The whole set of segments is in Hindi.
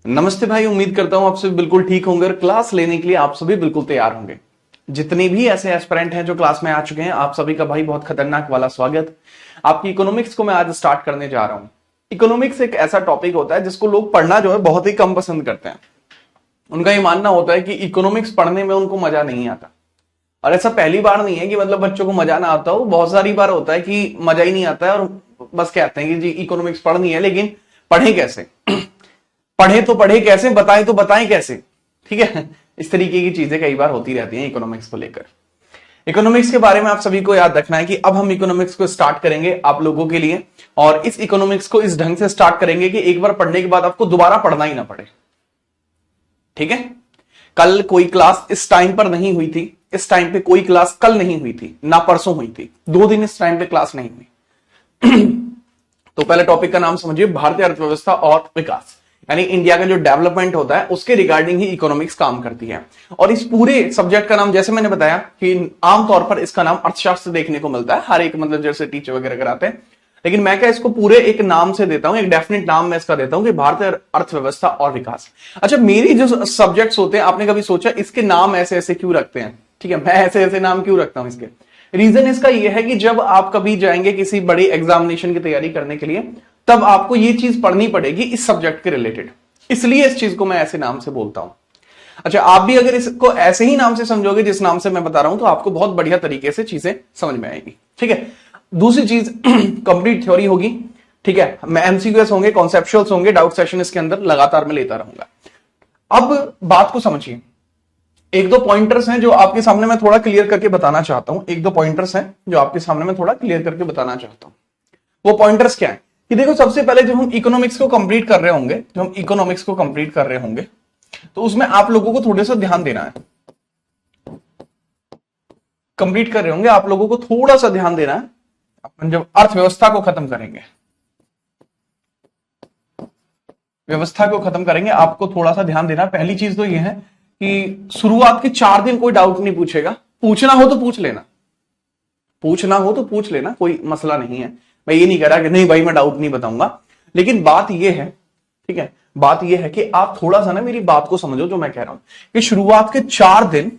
नमस्ते भाई, उम्मीद करता हूं आप सभी बिल्कुल ठीक होंगे और क्लास लेने के लिए आप सभी बिल्कुल तैयार होंगे। जितने भी ऐसे एस्पिरेंट हैं जो क्लास में आ चुके हैं, आप सभी का भाई बहुत खतरनाक वाला स्वागत। आपकी इकोनॉमिक्स को मैं आज स्टार्ट करने जा रहा हूं। इकोनॉमिक्स एक ऐसा टॉपिक होता है जिसको लोग पढ़ना जो है बहुत ही कम पसंद करते हैं। उनका ये मानना होता है कि इकोनॉमिक्स पढ़ने में उनको मजा नहीं आता। और ऐसा पहली बार नहीं है कि मतलब बच्चों को मजा ना आता हो, बहुत सारी बार होता है कि मजा ही नहीं आता है और बस कहते हैं कि जी इकोनॉमिक्स पढ़नी है, लेकिन पढ़े कैसे पढ़े तो पढ़े कैसे, बताएं तो बताएं कैसे। ठीक है, इस तरीके की चीजें कई बार होती रहती हैं इकोनॉमिक्स को लेकर। इकोनॉमिक्स के बारे में आप सभी को याद रखना है कि अब हम इकोनॉमिक्स को स्टार्ट करेंगे आप लोगों के लिए, और इस इकोनॉमिक्स को इस ढंग से स्टार्ट करेंगे कि एक बार पढ़ने के बाद आपको दोबारा पढ़ना ही ना पड़े। ठीक है, कल कोई क्लास इस टाइम पर नहीं हुई थी, इस टाइम पे कोई क्लास कल नहीं हुई थी, ना परसों हुई थी, 2 दिन इस टाइम पे क्लास नहीं हुई। तो पहले टॉपिक का नाम समझिए, भारतीय अर्थव्यवस्था और विकास, यानी इंडिया का जो डेवलपमेंट होता है उसके रिगार्डिंग ही इकोनॉमिक्स काम करती है। और इस पूरे सब्जेक्ट का नाम, जैसे मैंने बताया कि आमतौर पर इसका नाम अर्थशास्त्र देखने को मिलता है, हर एक मतलब जैसे टीचर वगैरह कराते हैं, लेकिन मैं क्या इसको पूरे एक नाम से देता हूं, एक डेफिनेट नाम मैं इसका देता हूं कि भारतीय अर्थव्यवस्था और विकास। अच्छा, मेरी जो सब्जेक्ट्स होते हैं, आपने कभी सोचा इसके नाम ऐसे ऐसे क्यों रखते हैं? ठीक है, मैं ऐसे ऐसे नाम क्यों रखता हूं? इसके रीजन इसका यह है कि जब आप कभी जाएंगे किसी बड़ी एग्जामिनेशन की तैयारी करने के लिए, तब आपको ये चीज पढ़नी पड़ेगी इस सब्जेक्ट के रिलेटेड, इसलिए इस चीज को मैं ऐसे नाम से बोलता हूं। अच्छा, आप भी अगर इसको ऐसे ही नाम से समझोगे जिस नाम से मैं बता रहा हूं, तो आपको बहुत बढ़िया तरीके से चीजें समझ में आएगी। ठीक है, दूसरी चीज कंप्लीट थ्योरी होगी। ठीक है, मैं एमसीक्यूएस होंगे, कॉन्सेप्चुअल्स होंगे, डाउट सेशन इसके अंदर लगातार मैं लेता रहूंगा। अब बात को समझिए, एक दो पॉइंटर्स हैं जो आपके सामने मैं थोड़ा क्लियर करके बताना चाहता हूं। एक दो पॉइंटर्स हैं जो आपके सामने मैं थोड़ा क्लियर करके बताना चाहता हूं। वो पॉइंटर्स क्या है कि देखो, सबसे पहले जब हम इकोनॉमिक्स को कंप्लीट कर रहे होंगे, तो उसमें आप लोगों को थोड़ा सा ध्यान देना है। कंप्लीट कर रहे होंगे आप लोगों को थोड़ा सा ध्यान देना है। अपन जब अर्थव्यवस्था को खत्म करेंगे, व्यवस्था को खत्म करेंगे, आपको थोड़ा सा ध्यान देना। पहली चीज तो यह है कि शुरुआत के 4 दिन कोई डाउट नहीं पूछेगा। पूछना हो तो पूछ लेना, पूछना हो तो पूछ लेना, कोई मसला नहीं है। मैं ये नहीं कह रहा कि नहीं भाई मैं डाउट नहीं बताऊंगा, लेकिन बात यह है, ठीक है, बात यह है कि आप थोड़ा सा ना मेरी बात को समझो जो मैं कह रहा हूं कि शुरुआत के 4 दिन,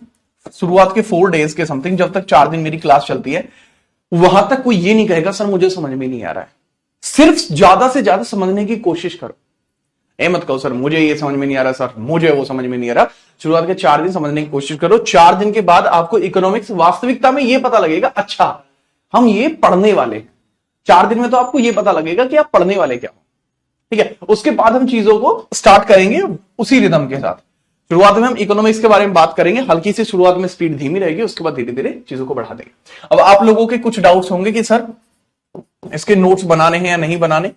शुरुआत के 4 डेज के समथिंग, जब तक 4 दिन मेरी क्लास चलती है, वहां तक कोई ये नहीं कहेगा सर मुझे समझ में नहीं आ रहा है। सिर्फ ज्यादा से ज्यादा समझने की कोशिश करो। ए मत कहो सर मुझे ये समझ में नहीं आ रहा, सर मुझे वो समझ में नहीं आ रहा। शुरुआत के 4 दिन समझने की कोशिश करो। 4 दिन के बाद आपको इकोनॉमिक्स वास्तविकता में ये पता लगेगा, अच्छा हम ये पढ़ने वाले। 4 दिन में तो आपको ये पता लगेगा कि आप पढ़ने वाले क्या हो। ठीक है, उसके बाद हम चीजों को स्टार्ट करेंगे उसी रिदम के साथ। शुरुआत में हम इकोनॉमिक्स के बारे में बात करेंगे, हल्की सी शुरुआत में स्पीड धीमी रहेगी, उसके बाद धीरे धीरे चीजों को बढ़ा देंगे। अब आप लोगों के कुछ डाउट्स होंगे कि सर इसके नोट्स बनाने हैं या नहीं बनाने।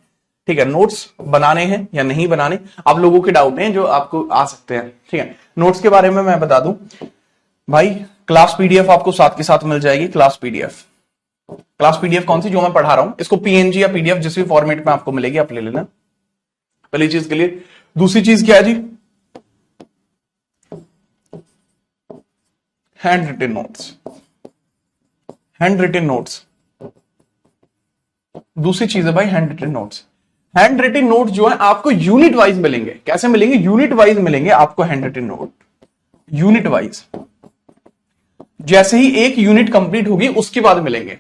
ठीक है, नोट्स बनाने हैं या नहीं बनाने, आप लोगों के डाउट हैं जो आपको आ सकते हैं। ठीक है, नोट्स के बारे में मैं बता दूं भाई, क्लास पीडीएफ आपको साथ के साथ मिल जाएगी। क्लास पीडीएफ कौन सी? जो मैं पढ़ा रहा हूं, इसको पीएनजी या पीडीएफ जिस भी फॉर्मेट में आपको मिलेगी आप ले लेना। पहली चीज के लिए। दूसरी चीज क्या है जी? Hand written notes. दूसरी चीज है भाई hand written notes. Hand written note जो है आपको यूनिट वाइज मिलेंगे। कैसे मिलेंगे? यूनिट वाइज मिलेंगे आपको hand written note, unit wise. जैसे ही एक यूनिट कंप्लीट होगी उसके बाद मिलेंगे।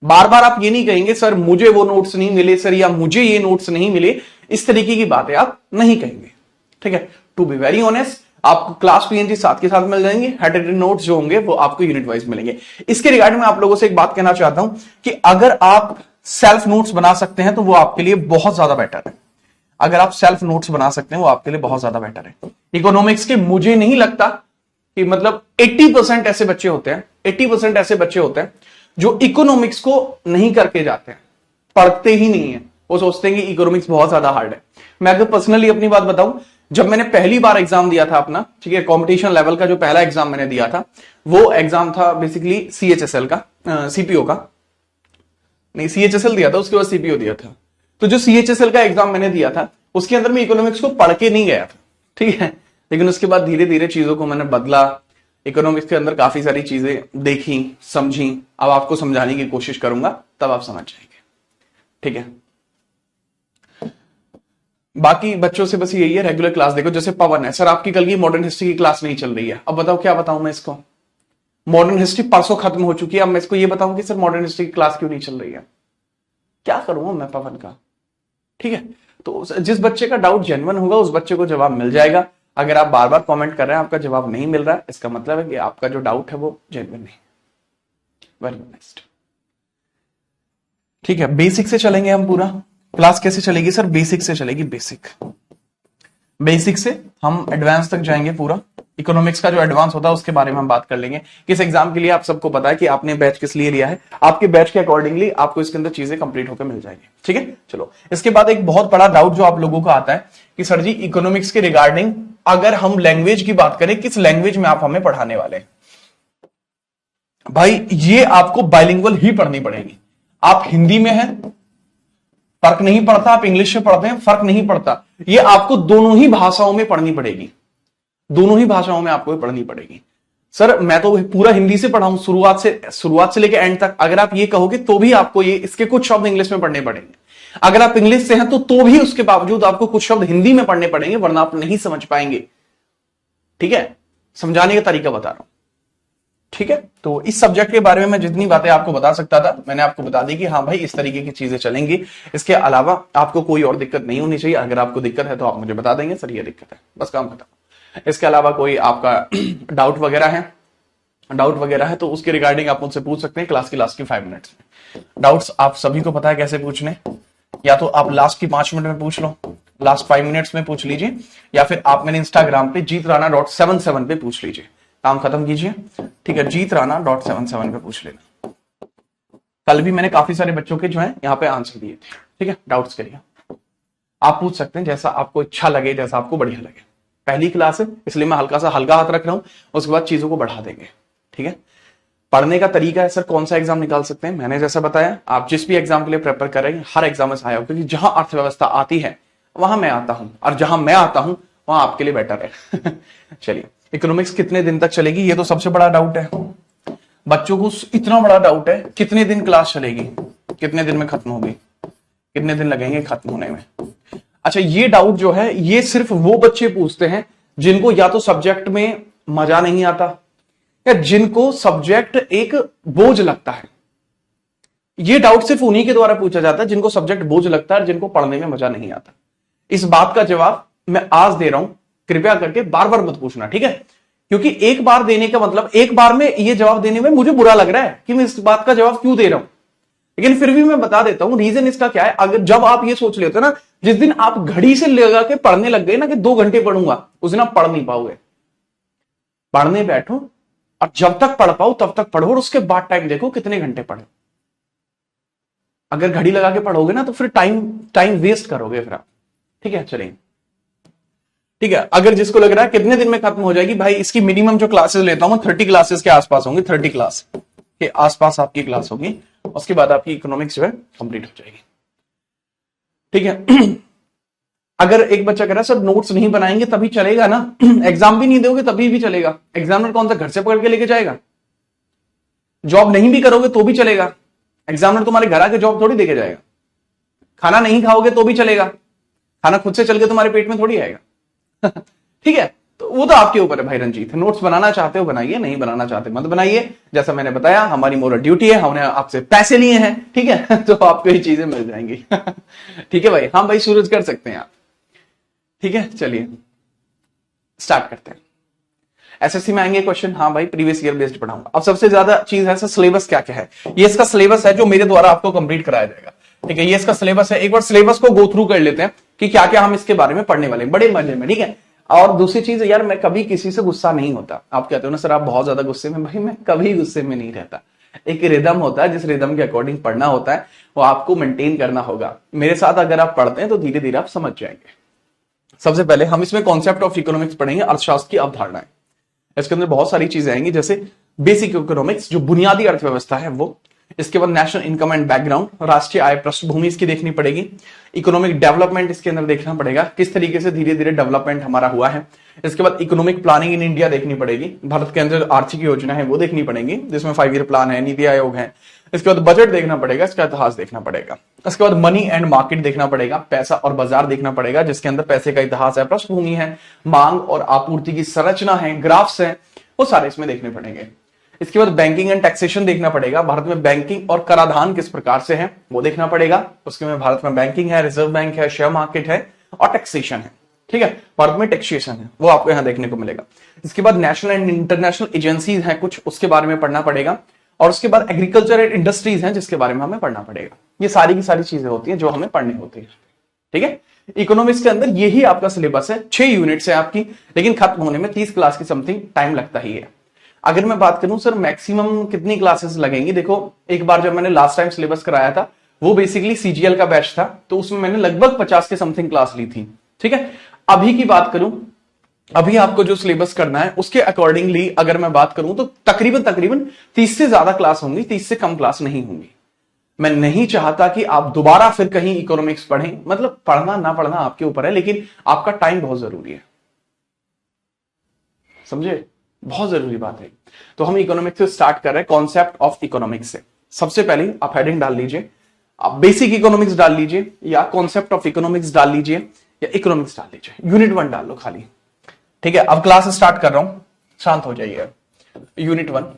बार बार आप ये नहीं कहेंगे सर मुझे वो नोट्स नहीं मिले सर, या मुझे ये नोट्स नहीं मिले, इस तरीके की बातें आप नहीं कहेंगे। ठीक है, टू बी वेरी ऑनेस्ट, आपको क्लास पीएनजी साथ के साथ मिल जाएंगे, हैंड रिटन नोट्स जो होंगे वो आपको यूनिट वाइज मिलेंगे। इसके रिगार्डिंग में आप लोगों से एक बात कहना चाहता हूं कि अगर आप सेल्फ नोट्स बना सकते हैं तो वो आपके लिए बहुत ज्यादा बेटर है। अगर आप सेल्फ नोट्स बना सकते हैं वो आपके लिए बहुत ज्यादा बेटर है। इकोनॉमिक्स के मुझे नहीं लगता कि मतलब 80% ऐसे बच्चे होते हैं, 80% ऐसे बच्चे होते हैं जो इकोनॉमिक्स को नहीं करके जाते हैं, पढ़ते ही नहीं है। वो सोचते हैं कि इकोनॉमिक्स बहुत ज्यादा हार्ड है। मैं अगर पर्सनली अपनी बात बताऊं, जब मैंने पहली बार एग्जाम दिया था अपना, ठीक है, कंपटीशन लेवल का जो पहला एग्जाम मैंने दिया था, वो एग्जाम था बेसिकली सीएचएसएल का, सीपीओ का नहीं, सीएचएसएल दिया था, उसके बाद सीपीओ दिया था। तो जो सीएचएसएल का एग्जाम मैंने दिया था उसके अंदर मैं इकोनॉमिक्स को पढ़ के नहीं गया था। ठीक है, लेकिन उसके बाद धीरे धीरे चीजों को मैंने बदला, इकोनॉमिक्स के अंदर काफी सारी चीजें देखी, समझी। अब आपको समझाने की कोशिश करूंगा, तब आप समझ जाएंगे। ठीक है, बाकी बच्चों से बस यही है, रेगुलर क्लास देखो। जैसे पवन है, सर आपकी कल की मॉडर्न हिस्ट्री की क्लास नहीं चल रही है, अब बताओ क्या बताऊं मैं इसको। मॉडर्न हिस्ट्री परसों खत्म हो चुकी है, अब मैं इसको ये बताऊं कि सर मॉडर्न हिस्ट्री की क्लास क्यों नहीं चल रही है, क्या करूंगा मैं पवन का। ठीक है, तो जिस बच्चे का डाउट जेन्युइन होगा उस बच्चे को जवाब मिल जाएगा। अगर आप बार बार कमेंट कर रहे हैं आपका जवाब नहीं मिल रहा है, इसका मतलब है कि आपका जो डाउट है वो जेन्युइन नहीं। Very next. ठीक है, बेसिक से चलेंगे हम पूरा। क्लास कैसे चलेगी सर? बेसिक से चलेगी, बेसिक। बेसिक से हम एडवांस तक जाएंगे पूरा। इकोनॉमिक्स का जो एडवांस होता है उसके बारे में हम बात कर लेंगे। किस एग्जाम के लिए आप सबको पता है कि आपने बैच किस लिए लिया है, आपके बैच के अकॉर्डिंगली आपको इसके अंदर चीजें कंप्लीट होकर मिल जाएंगी। ठीक है, चलो इसके बाद एक बहुत बड़ा डाउट जो आप लोगों को आता है कि सर जी इकोनॉमिक्स के रिगार्डिंग अगर हम लैंग्वेज की बात करें, किस लैंग्वेज में आप हमें पढ़ाने वाले हैं? भाई ये आपको बाइलिंगुअल ही पढ़नी पड़ेगी। आप हिंदी में हैं फर्क नहीं पड़ता, आप इंग्लिश में पढ़ते हैं फर्क नहीं पड़ता, ये आपको दोनों ही भाषाओं में पढ़नी पड़ेगी। दोनों ही भाषाओं में आपको पढ़नी पड़ेगी। सर मैं तो पूरा हिंदी से पढ़ा हूं शुरुआत से लेकर एंड तक, अगर आप ये कहोगे तो भी आपको ये इसके कुछ शब्द इंग्लिश में पढ़ने पड़ेंगे। अगर आप इंग्लिश से हैं तो भी उसके बावजूद आपको कुछ शब्द हिंदी में पढ़ने पड़ेंगे, वरना आप नहीं समझ पाएंगे। ठीक है, समझाने का तरीका बता रहा हूं। ठीक है, तो इस सब्जेक्ट के बारे में मैं जितनी बातें आपको बता सकता था मैंने आपको बता दी कि हाँ भाई इस तरीके की चीजें चलेंगी। इसके अलावा आपको कोई और दिक्कत नहीं होनी चाहिए। अगर आपको दिक्कत है तो आप मुझे बता देंगे सर ये दिक्कत है, बस काम खत्म। इसके अलावा कोई आपका डाउट वगैरह है तो उसके रिगार्डिंग आप मुझसे पूछ सकते हैं क्लास की लास्ट की 5 मिनट्स में। डाउट्स आप सभी को पता है कैसे पूछने, या तो आप लास्ट की 5 मिनट में पूछ लो, लास्ट 5 मिनट्स में पूछ लीजिए, या फिर आप मेरे इंस्टाग्राम पे जीतराणा.77 पे पूछ लीजिए। काम खत्म कीजिए। ठीक है, जीतराणा.77 पे पूछ लेना। कल भी मैंने काफी सारे बच्चों के जो है यहाँ पे आंसर दिए थे। ठीक है, डाउट्स के लिए आप पूछ सकते हैं जैसा आपको अच्छा लगे, जैसा आपको बढ़िया लगे। पहली क्लास है इसलिए मैं हल्का हाथ रख रहा हूं, उसके बाद चीजों को बढ़ा देंगे। ठीक है, पढ़ने का तरीका है सर कौन सा एग्जाम निकाल सकते हैं, मैंने जैसा बताया आप जिस भी एग्जाम के लिए प्रिपेयर कर रहे हैं हर एग्जाम में आया हो, क्योंकि जहां अर्थव्यवस्था आती है वहां मैं आता हूं, और जहां मैं आता हूं वहां आपके लिए बेटर है। चलिए, इकोनॉमिक्स कितने दिन तक चलेगी ये तो सबसे बड़ा डाउट है बच्चों को। इतना बड़ा डाउट है कितने दिन क्लास चलेगी, कितने दिन में खत्म होगी, कितने दिन लगेंगे खत्म होने में। अच्छा, ये डाउट जो है ये सिर्फ वो बच्चे पूछते हैं जिनको या तो सब्जेक्ट में मजा नहीं आता या जिनको सब्जेक्ट एक बोझ लगता है। ये डाउट सिर्फ उन्हीं के द्वारा पूछा जाता है जिनको सब्जेक्ट बोझ लगता है और जिनको पढ़ने में मजा नहीं आता। इस बात का जवाब मैं आज दे रहा हूं, कृपया करके बार बार मत पूछना। ठीक है, क्योंकि एक बार देने का मतलब एक बार में ये जवाब देने में मुझे बुरा लग रहा है कि मैं इस बात का जवाब क्यों दे रहा हूं, लेकिन फिर भी मैं बता देता हूं रीजन इसका क्या है। अगर जब आप ये सोच लेते हो ना, जिस दिन आप घड़ी से लगा के पढ़ने लग गए ना कि 2 घंटे पढ़ूंगा, उस दिन आप पढ़ नहीं पाओगे। पढ़ने बैठो और जब तक पढ़ पाओ तब तक पढ़ो, और उसके बाद टाइम देखो कितने घंटे पढ़े। अगर घड़ी लगा के पढ़ोगे ना तो फिर टाइम वेस्ट करोगे फिर आप। ठीक है, चलिए। ठीक है, अगर जिसको लग रहा है कितने दिन में खत्म हो जाएगी, भाई इसकी मिनिमम जो क्लासेस लेता हूं 30 क्लासेस के आसपास होंगी, 30 क्लास के आसपास आपकी क्लास होगी, उसके बाद आपकी इकोनॉमिक्स जो है कंप्लीट हो जाएगी। ठीक है, अगर एक बच्चा कह रहा है सर नोट्स नहीं बनाएंगे तभी चलेगा ना, एग्जाम भी नहीं दोगे तभी भी चलेगा, एग्जामिनर कौन सा घर से पकड़ के लेके जाएगा, जॉब नहीं भी करोगे तो भी चलेगा, एग्जामिनर तुम्हारे घर आके जॉब थोड़ी देके जाएगा, खाना नहीं खाओगे तो भी चलेगा, खाना खुद से चल के तुम्हारे पेट में थोड़ी आएगा। ठीक है, तो वो तो आपके ऊपर है भाई रंजीत। नोट्स बनाना चाहते हो बनाइए, नहीं बनाना चाहते मत बनाइए। जैसा मैंने बताया हमारी मोरल ड्यूटी है, हमने आपसे पैसे लिए हैं। ठीक है, तो आपको ये चीजें मिल जाएंगी। ठीक है भाई, हाँ भाई सूरज कर सकते हैं आप। ठीक है, चलिए स्टार्ट करते हैं। एसएससी में आएंगे क्वेश्चन, हाँ भाई प्रीवियस ईयर बेस्ड पढ़ाऊंगा। अब सबसे ज्यादा चीज है सिलेबस क्या क्या है, ये इसका सिलेबस है जो मेरे द्वारा आपको कंप्लीट कराया जाएगा। ठीक है, ये इसका सिलेबस है, एक बार सिलेबस को गो थ्रू कर लेते हैं कि क्या क्या हम इसके बारे में पढ़ने वाले हैं, बड़े मजे में। ठीक है, और दूसरी चीज यार मैं कभी किसी से गुस्सा नहीं होता। आप कहते हो ना सर आप बहुत ज्यादा गुस्से में, भाई मैं कभी गुस्से में नहीं रहता। एक रिदम होता है, जिस रिदम के अकॉर्डिंग पढ़ना होता है वो आपको मेंटेन करना होगा। मेरे साथ अगर आप पढ़ते हैं तो धीरे धीरे आप समझ जाएंगे। सबसे पहले हम इसमें कॉन्सेप्ट ऑफ इकोनॉमिक्स पढ़ेंगे, अर्थशास्त्र की अवधारणाएं। इसके अंदर बहुत सारी चीजें आएंगी, जैसे बेसिक इकोनॉमिक्स जो बुनियादी अर्थव्यवस्था है वो, इसके बाद नेशनल इनकम एंड बैकग्राउंड, राष्ट्रीय आय पृष्ठभूमि इसकी देखनी पड़ेगी। इकोनॉमिक डेवलपमेंट इसके अंदर देखना पड़ेगा, किस तरीके से धीरे धीरे डेवलपमेंट हमारा हुआ है। इसके बाद इकोनॉमिक प्लानिंग इन इंडिया देखनी पड़ेगी, भारत के अंदर आर्थिक योजना है वो देखनी पड़ेगी, जिसमें 5 ईयर प्लान है, नीति आयोग है। इसके बाद बजट देखना पड़ेगा, इसका इतिहास देखना पड़ेगा। इसके बाद मनी एंड मार्केट देखना पड़ेगा, पैसा और बाजार देखना पड़ेगा, जिसके अंदर पैसे का इतिहास है, पृष्ठभूमि है, मांग और आपूर्ति की संरचना है, ग्राफ्स है, वो सारे इसमें देखने पड़ेंगे। इसके बाद बैंकिंग एंड टैक्सेशन देखना पड़ेगा, भारत में बैंकिंग और कराधान किस प्रकार से है वो देखना पड़ेगा। उसके में भारत में बैंकिंग है, रिजर्व बैंक है, शेयर मार्केट है और टैक्सेशन है। ठीक है, भारत में टैक्सेशन है वो आपको यहां देखने को मिलेगा। इसके बाद नेशनल एंड इंटरनेशनल एजेंसीज हैं कुछ, उसके बारे में पढ़ना पड़ेगा। और उसके बाद एग्रीकल्चर एंड इंडस्ट्रीज हैं, जिसके बारे में हमें पढ़ना पड़ेगा। ये सारी की सारी चीजें होती हैं जो हमें पढ़नी होती है। ठीक है, इकोनॉमिक्स के अंदर यही आपका सिलेबस है, 6 यूनिट्स है आपकी, लेकिन खत्म होने में 30 क्लास की समथिंग टाइम लगता ही है। अगर मैं बात करूं सर मैक्सिमम कितनी क्लासेस लगेंगी, देखो एक बार जब मैंने लास्ट टाइम सिलेबस कराया था वो बेसिकली सीजीएल का बैच था, तो उसमें मैंने लगभग 50 के समथिंग क्लास ली थी। ठीक है, अभी की बात करूं, अभी आपको जो सिलेबस करना है उसके अकॉर्डिंगली अगर मैं बात करूं तो तकरीबन 30 से ज्यादा क्लास होंगी, 30 से कम क्लास नहीं होंगी। मैं नहीं चाहता कि आप दोबारा फिर कहीं इकोनॉमिक्स पढ़ें, मतलब पढ़ना ना पढ़ना आपके ऊपर है, लेकिन आपका टाइम बहुत जरूरी है, समझे, बहुत जरूरी बात है। तो हम इकोनॉमिक्स से स्टार्ट कर रहे हैं, कॉन्सेप्ट ऑफ इकोनॉमिक्स से। सबसे पहले आप हेडिंग डाल लीजिए, आप बेसिक इकोनॉमिक्स डाल लीजिए या कॉन्सेप्ट ऑफ इकोनॉमिक्स डाल लीजिए या इकोनॉमिक्स डाल लीजिए, यूनिट 1 डाल लो खाली। ठीक है, अब क्लास स्टार्ट कर रहा हूं, शांत हो जाइए। यूनिट 1,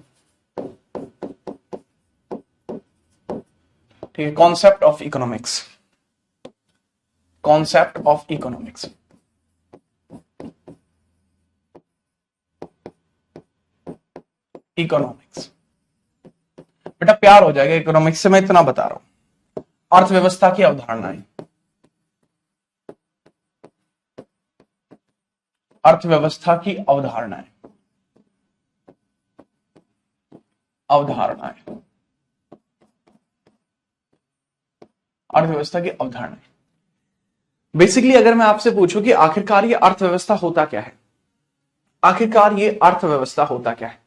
ठीक है, concept of economics, concept of economics. Economics बेटा प्यार हो जाएगा इकोनॉमिक्स से, मैं इतना बता रहा हूं। अर्थव्यवस्था की अवधारणाएं, अर्थव्यवस्था की अवधारणाएं, अवधारणाएं, अर्थव्यवस्था की अवधारणाएं। बेसिकली अगर मैं आपसे पूछूं कि आखिरकार ये अर्थव्यवस्था होता क्या है, आखिरकार ये अर्थव्यवस्था होता क्या है,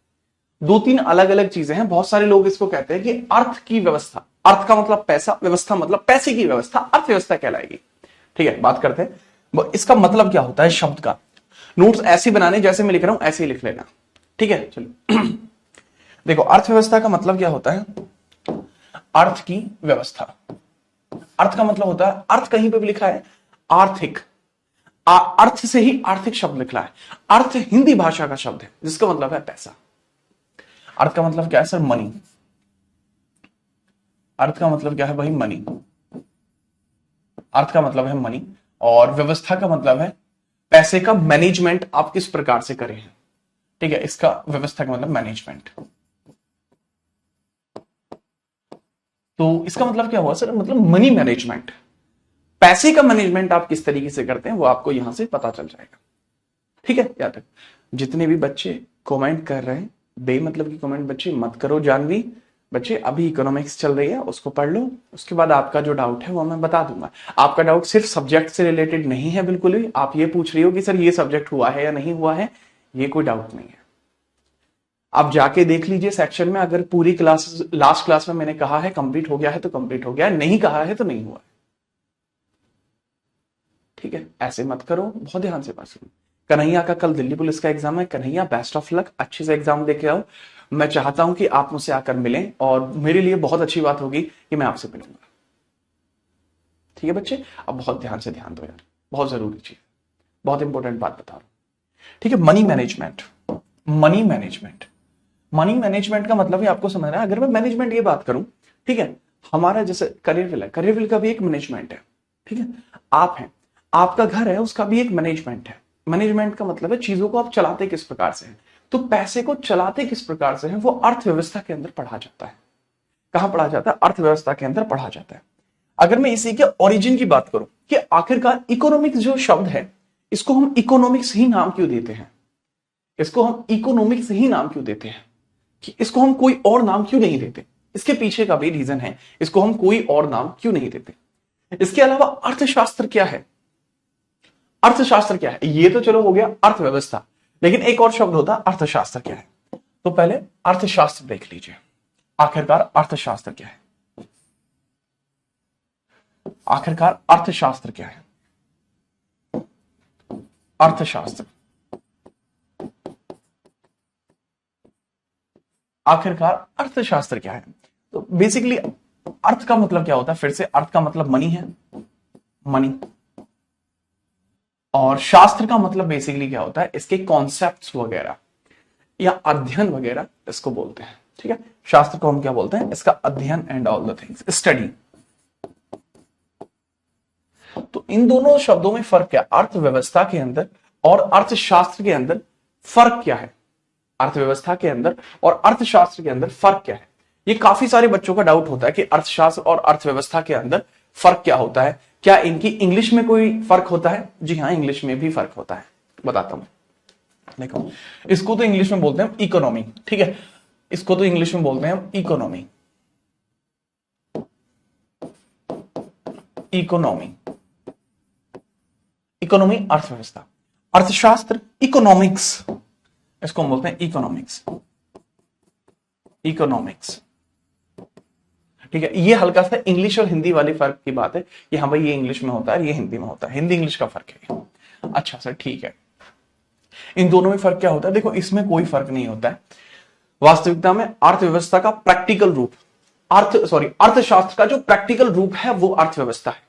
2-3 अलग अलग चीजें हैं। बहुत सारे लोग इसको कहते हैं कि अर्थ की व्यवस्था, अर्थ का मतलब पैसा, व्यवस्था मतलब पैसे की व्यवस्था, अर्थव्यवस्था कहलाएगी। ठीक है, बात करते हैं इसका मतलब क्या होता है शब्द का। नोट्स ऐसे बनाने जैसे मैं लिख रहा हूं ऐसे ही लिख लेना। ठीक है, चलो देखो अर्थव्यवस्था का मतलब क्या होता है, अर्थ की व्यवस्था। अर्थ का मतलब होता है, अर्थ कहीं पे भी लिखा है आर्थिक, अर्थ से ही आर्थिक शब्द लिखा है। अर्थ हिंदी भाषा का शब्द है जिसका मतलब है पैसा। अर्थ का मतलब क्या है सर, मनी। अर्थ का मतलब क्या है भाई, मनी। अर्थ का मतलब है मनी और व्यवस्था का मतलब है पैसे का मैनेजमेंट आप किस प्रकार से करें। ठीक है, इसका व्यवस्था का मतलब मैनेजमेंट। तो इसका मतलब क्या हुआ सर, मतलब मनी मैनेजमेंट, पैसे का मैनेजमेंट आप किस तरीके से करते हैं वो आपको यहां से पता चल जाएगा। ठीक है, याद रख, जितने भी बच्चे कमेंट कर रहे हैं बेमतलब की कमेंट बच्चे मत करो। जानवी बच्चे अभी इकोनॉमिक्स चल रही है, उसको पढ़ लो, उसके बाद आपका जो डाउट है वो मैं बता दूंगा। आपका डाउट सिर्फ सब्जेक्ट से रिलेटेड नहीं है बिल्कुल भी। आप ये पूछ रही हो कि सर ये सब्जेक्ट हुआ है या नहीं हुआ है, ये कोई डाउट नहीं है। आप जाके देख लीजिए सेक्शन में, अगर पूरी क्लास लास्ट क्लास में मैंने कहा है कंप्लीट हो गया है तो कंप्लीट हो गया है, नहीं कहा है तो नहीं हुआ है। ठीक है, ऐसे मत करो, बहुत ध्यान से बात सुनो। कन्हैया का कल दिल्ली पुलिस का एग्जाम है, कन्हैया बेस्ट ऑफ लक, अच्छे से एग्जाम देके आओ। मैं चाहता हूं कि आप मुझसे आकर मिलें और मेरे लिए बहुत अच्छी बात होगी कि मैं आपसे मिलूंगा। ठीक है बच्चे, अब बहुत ध्यान से ध्यान दो यार, बहुत जरूरी चीज, बहुत इंपॉर्टेंट बात बता रहा हूं। ठीक है, money management, money management, money management का मतलब ही आपको समझना है। अगर मैं मैनेजमेंट ये बात करूं, ठीक है, हमारा जैसे करियरविल है, करियरविल का भी एक मैनेजमेंट है। ठीक है, आप हैं, आपका घर है, उसका भी एक मैनेजमेंट है। मैनेजमेंट का मतलब है चीजों को आप चलाते किस प्रकार से हैं, तो पैसे को चलाते किस प्रकार से हैं वो अर्थव्यवस्था के अंदर पढ़ा जाता है। कहां पढ़ा जाता है, अर्थव्यवस्था के अंदर पढ़ा जाता है। अगर मैं इसी के ओरिजिन की बात करूं कि आखिरकार इकोनॉमिक्स जो शब्द है इसको हम इकोनॉमिक्स ही नाम क्यों देते हैं, इसको हम इकोनॉमिक्स ही नाम क्यों देते हैं, कि इसको हम कोई और नाम क्यों नहीं देते, इसके पीछे का भी रीजन है, इसको हम कोई और नाम क्यों नहीं देते। इसके अलावा अर्थशास्त्र क्या है, अर्थशास्त्र क्या है, ये तो चलो हो गया अर्थव्यवस्था, लेकिन एक और शब्द होता है अर्थशास्त्र क्या है। तो पहले अर्थशास्त्र देख लीजिए। आखिरकार अर्थशास्त्र क्या है? आखिरकार अर्थशास्त्र क्या है? अर्थशास्त्र आखिरकार अर्थशास्त्र क्या है? तो बेसिकली अर्थ का मतलब क्या होता है? फिर से अर्थ का मतलब मनी है, मनी। और शास्त्र का मतलब बेसिकली क्या होता है? इसके कॉन्सेप्ट्स वगैरह या अध्ययन वगैरह इसको बोलते हैं। ठीक है, शास्त्र को हम क्या बोलते हैं? इसका अध्ययन and all the things, study. तो इन दोनों शब्दों में फर्क क्या? अर्थव्यवस्था के अंदर और अर्थशास्त्र के अंदर फर्क क्या है? अर्थव्यवस्था के अंदर और अर्थशास्त्र के अंदर फर्क क्या है? ये काफी सारे बच्चों का डाउट होता है कि अर्थशास्त्र और अर्थव्यवस्था के अंदर फर्क क्या होता है। क्या इनकी इंग्लिश में कोई फर्क होता है? जी हाँ, इंग्लिश में भी फर्क होता है, बताता हूं। देखो, इसको तो इंग्लिश में बोलते हैं इकोनॉमी। ठीक है, इसको तो इंग्लिश में बोलते हैं हम इकोनॉमी। इकोनॉमी, इकोनॉमी अर्थव्यवस्था। अर्थशास्त्र इकोनॉमिक्स, इसको हम बोलते हैं इकोनॉमिक्स। इकोनॉमिक्स, ठीक है। ये हल्का सा इंग्लिश और हिंदी वाली फर्क की बात है कि हाँ भाई ये इंग्लिश में होता है, ये हिंदी में होता है, हिंदी इंग्लिश का फर्क है। अच्छा सर, ठीक है। इन दोनों में फर्क क्या होता है? देखो, इसमें कोई फर्क नहीं होता है। वास्तविकता में अर्थव्यवस्था का प्रैक्टिकल रूप, अर्थशास्त्र का जो प्रैक्टिकल रूप है वो अर्थव्यवस्था है।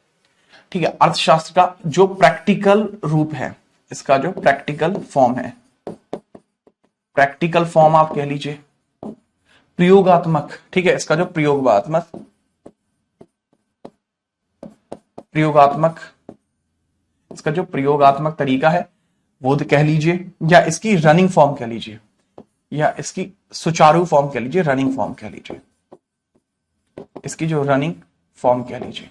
ठीक है, अर्थशास्त्र का जो प्रैक्टिकल रूप है, इसका जो प्रैक्टिकल फॉर्म है, प्रैक्टिकल फॉर्म आप कह लीजिए, प्रयोगात्मक। ठीक है, इसका जो प्रयोगात्मक इसका जो प्रयोगात्मक तरीका है वो तो कह लीजिए, या इसकी रनिंग फॉर्म कह लीजिए, या इसकी सुचारू फॉर्म कह लीजिए, रनिंग फॉर्म कह लीजिए, इसकी जो रनिंग फॉर्म कह लीजिए,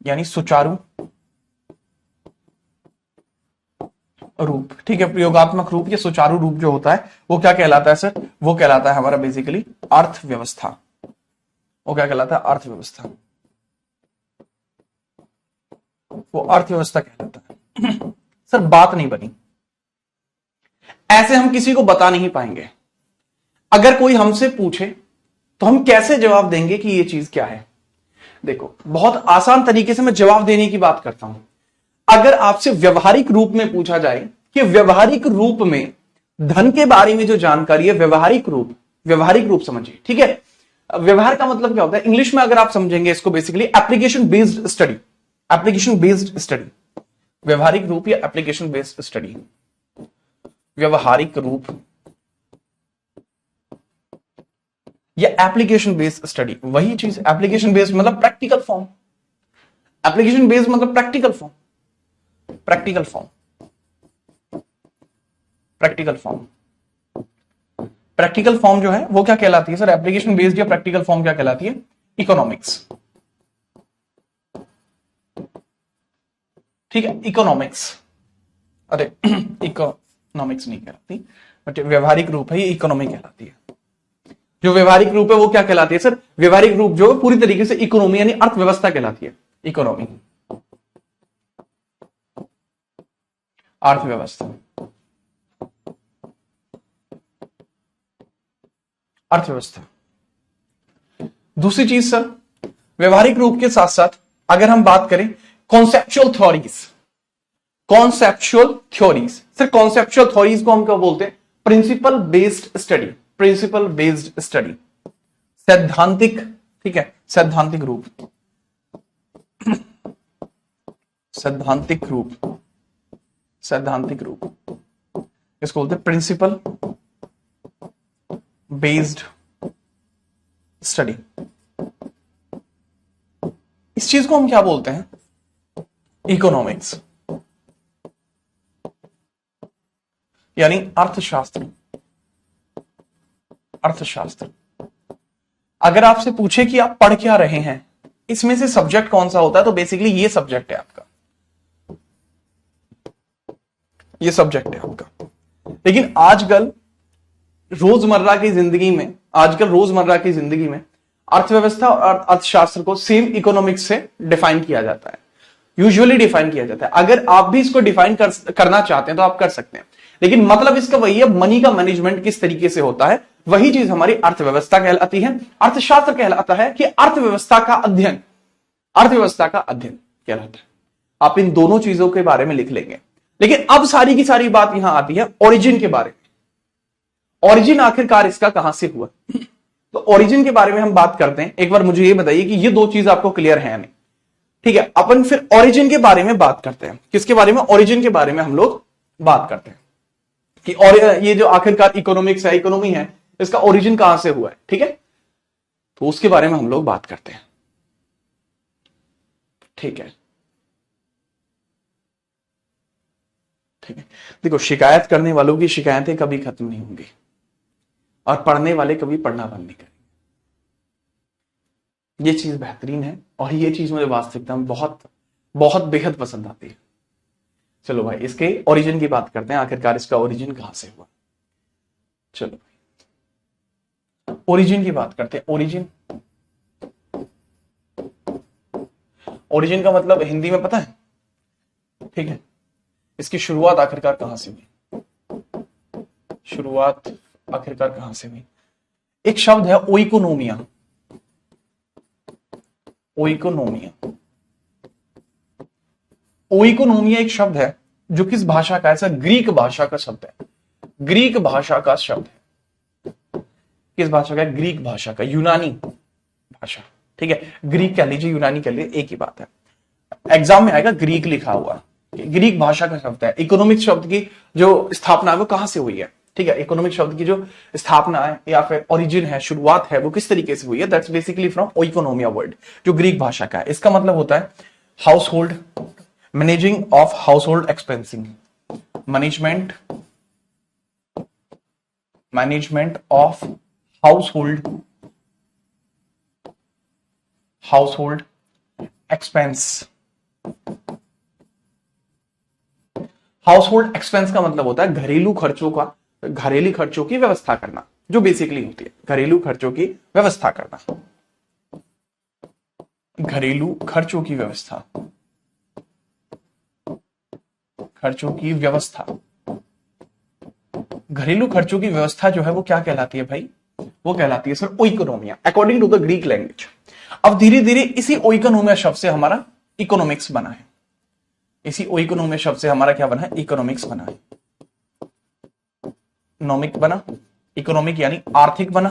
यानी सुचारू रूप। ठीक है, प्रयोगात्मक रूप या सुचारू रूप जो होता है वो क्या कहलाता है सर? वो कहलाता है हमारा बेसिकली अर्थव्यवस्था। वो क्या कहलाता है? अर्थव्यवस्था। वो अर्थव्यवस्था कहलाता है। सर बात नहीं बनी, ऐसे हम किसी को बता नहीं पाएंगे। अगर कोई हमसे पूछे तो हम कैसे जवाब देंगे कि ये चीज क्या है? देखो, बहुत आसान तरीके से मैं जवाब देने की बात करता हूं। अगर आपसे व्यवहारिक रूप में पूछा जाए कि व्यवहारिक रूप में धन के बारे में जो जानकारी है, व्यवहारिक रूप समझिए। ठीक है, व्यवहार का मतलब क्या होता है? इंग्लिश में अगर आप समझेंगे इसको, basically application based study. Application based study, व्यवहारिक रूप या एप्लीकेशन बेस्ड स्टडी। व्यवहारिक रूप या एप्लीकेशन बेस्ड स्टडी, वही चीज। एप्लीकेशन बेस्ड मतलब प्रैक्टिकल फॉर्म, एप्लीकेशन बेस्ड मतलब practical form. Practical form, practical form, practical form जो है वो क्या कहलाती है सर? एप्लीकेशन बेस्ड या प्रैक्टिकल फॉर्म क्या कहलाती है? इकोनॉमिक्स। ठीक है, इकोनॉमिक्स। अरे इकोनॉमिक्स नहीं कहलाती, बट व्यवहारिक रूप है, ये इकोनॉमी कहलाती है। जो व्यवहारिक रूप है वो क्या कहलाती है सर? व्यवहारिक रूप जो पूरी तरीके से इकोनॉमी यानी अर्थव्यवस्था कहलाती है। इकोनॉमी, अर्थव्यवस्था, अर्थव्यवस्था। दूसरी चीज सर, व्यवहारिक रूप के साथ साथ अगर हम बात करें conceptual theories, conceptual theories. Sir conceptual theories को हम क्या बोलते हैं? Principle based study, principle based study, सैद्धांतिक। ठीक है, सैद्धांतिक रूप, सैद्धांतिक रूप, सैद्धांतिक रूप, इसको बोलते हैं प्रिंसिपल बेस्ड स्टडी। इस चीज को हम क्या बोलते हैं? इकोनॉमिक्स, यानी अर्थशास्त्र। अर्थशास्त्र। अगर आपसे पूछे कि आप पढ़ क्या रहे हैं, इसमें से सब्जेक्ट कौन सा होता है, तो बेसिकली ये सब्जेक्ट है आपका, ये सब्जेक्ट है आपका। लेकिन आजकल रोजमर्रा की जिंदगी में अर्थव्यवस्था और अर्थशास्त्र को सेम इकोनॉमिक्स से डिफाइन किया जाता है, यूजुअली डिफाइन किया जाता है। अगर आप भी इसको डिफाइन करना चाहते हैं तो आप कर सकते हैं, लेकिन मतलब इसका वही है, मनी का मैनेजमेंट किस तरीके से होता है वही चीज हमारी अर्थव्यवस्था कहलाती है। अर्थशास्त्र कहलाता है कि अर्थव्यवस्था का अध्ययन कहलाता है। आप इन दोनों चीजों के बारे में लिख लेंगे। लेकिन अब सारी की सारी बात यहां आती है ओरिजिन के बारे में। ओरिजिन आखिरकार इसका कहां से हुआ, तो ओरिजिन के बारे में हम बात करते हैं। एक बार मुझे ये बताइए कि ये दो चीज आपको क्लियर है नहीं, ठीक है। अपन फिर ओरिजिन के बारे में बात करते हैं। किसके बारे में? ओरिजिन के बारे में हम लोग बात करते हैं कि और ये जो आखिरकार इकोनॉमिक्स है, इकोनॉमी है, इसका ओरिजिन कहां से हुआ है, ठीक है। तो उसके बारे में हम लोग बात करते हैं, ठीक है। ठीक है, देखो, शिकायत करने वालों की शिकायतें कभी खत्म नहीं होंगी और पढ़ने वाले कभी पढ़ना बंद नहीं करेंगे। ये चीज बेहतरीन है और ये चीज मुझे वास्तविकता में बहुत बहुत बेहद पसंद आती है। चलो भाई, इसके ओरिजिन की बात करते हैं। आखिरकार इसका ओरिजिन कहां से हुआ। चलो भाई, ओरिजिन की बात करते हैं। ओरिजिन का मतलब हिंदी में पता है, ठीक है। इसकी शुरुआत आखिरकार कहां से हुई? एक शब्द है ओइकोनोमिया। ओइकोनोमिया एक शब्द है जो किस भाषा का है? ऐसा ग्रीक भाषा का शब्द है। किस भाषा का? ग्रीक भाषा का, यूनानी भाषा, ठीक है। ग्रीक कह लीजिए, यूनानी कह लीजिए, एक ही बात है। एग्जाम में आएगा ग्रीक लिखा हुआ, ग्रीक भाषा का शब्द है। इकोनॉमिक शब्द की जो स्थापना है वो कहां से हुई है, ठीक है। इकोनॉमिक शब्द की जो स्थापना है या फिर ओरिजिन है, शुरुआत है, वो किस तरीके से हुई है? That's basically from oikonomia word, जो ग्रीक भाषा का है। इसका मतलब होता है household, managing of household expensing, management of household expense. Household expense का मतलब होता है घरेलू खर्चों की व्यवस्था करना, जो बेसिकली होती है घरेलू खर्चों की व्यवस्था करना। घरेलू खर्चों की व्यवस्था जो है वो क्या कहलाती है भाई? वो कहलाती है sir oikonomia, according to the Greek language. अब धीरे धीरे इसी ओइकोनोमिया शब्द से हमारा इकोनॉमिक्स बना है। इकोनॉमिक्स बना है। नॉमिक बना, इकोनॉमिक यानी आर्थिक बना,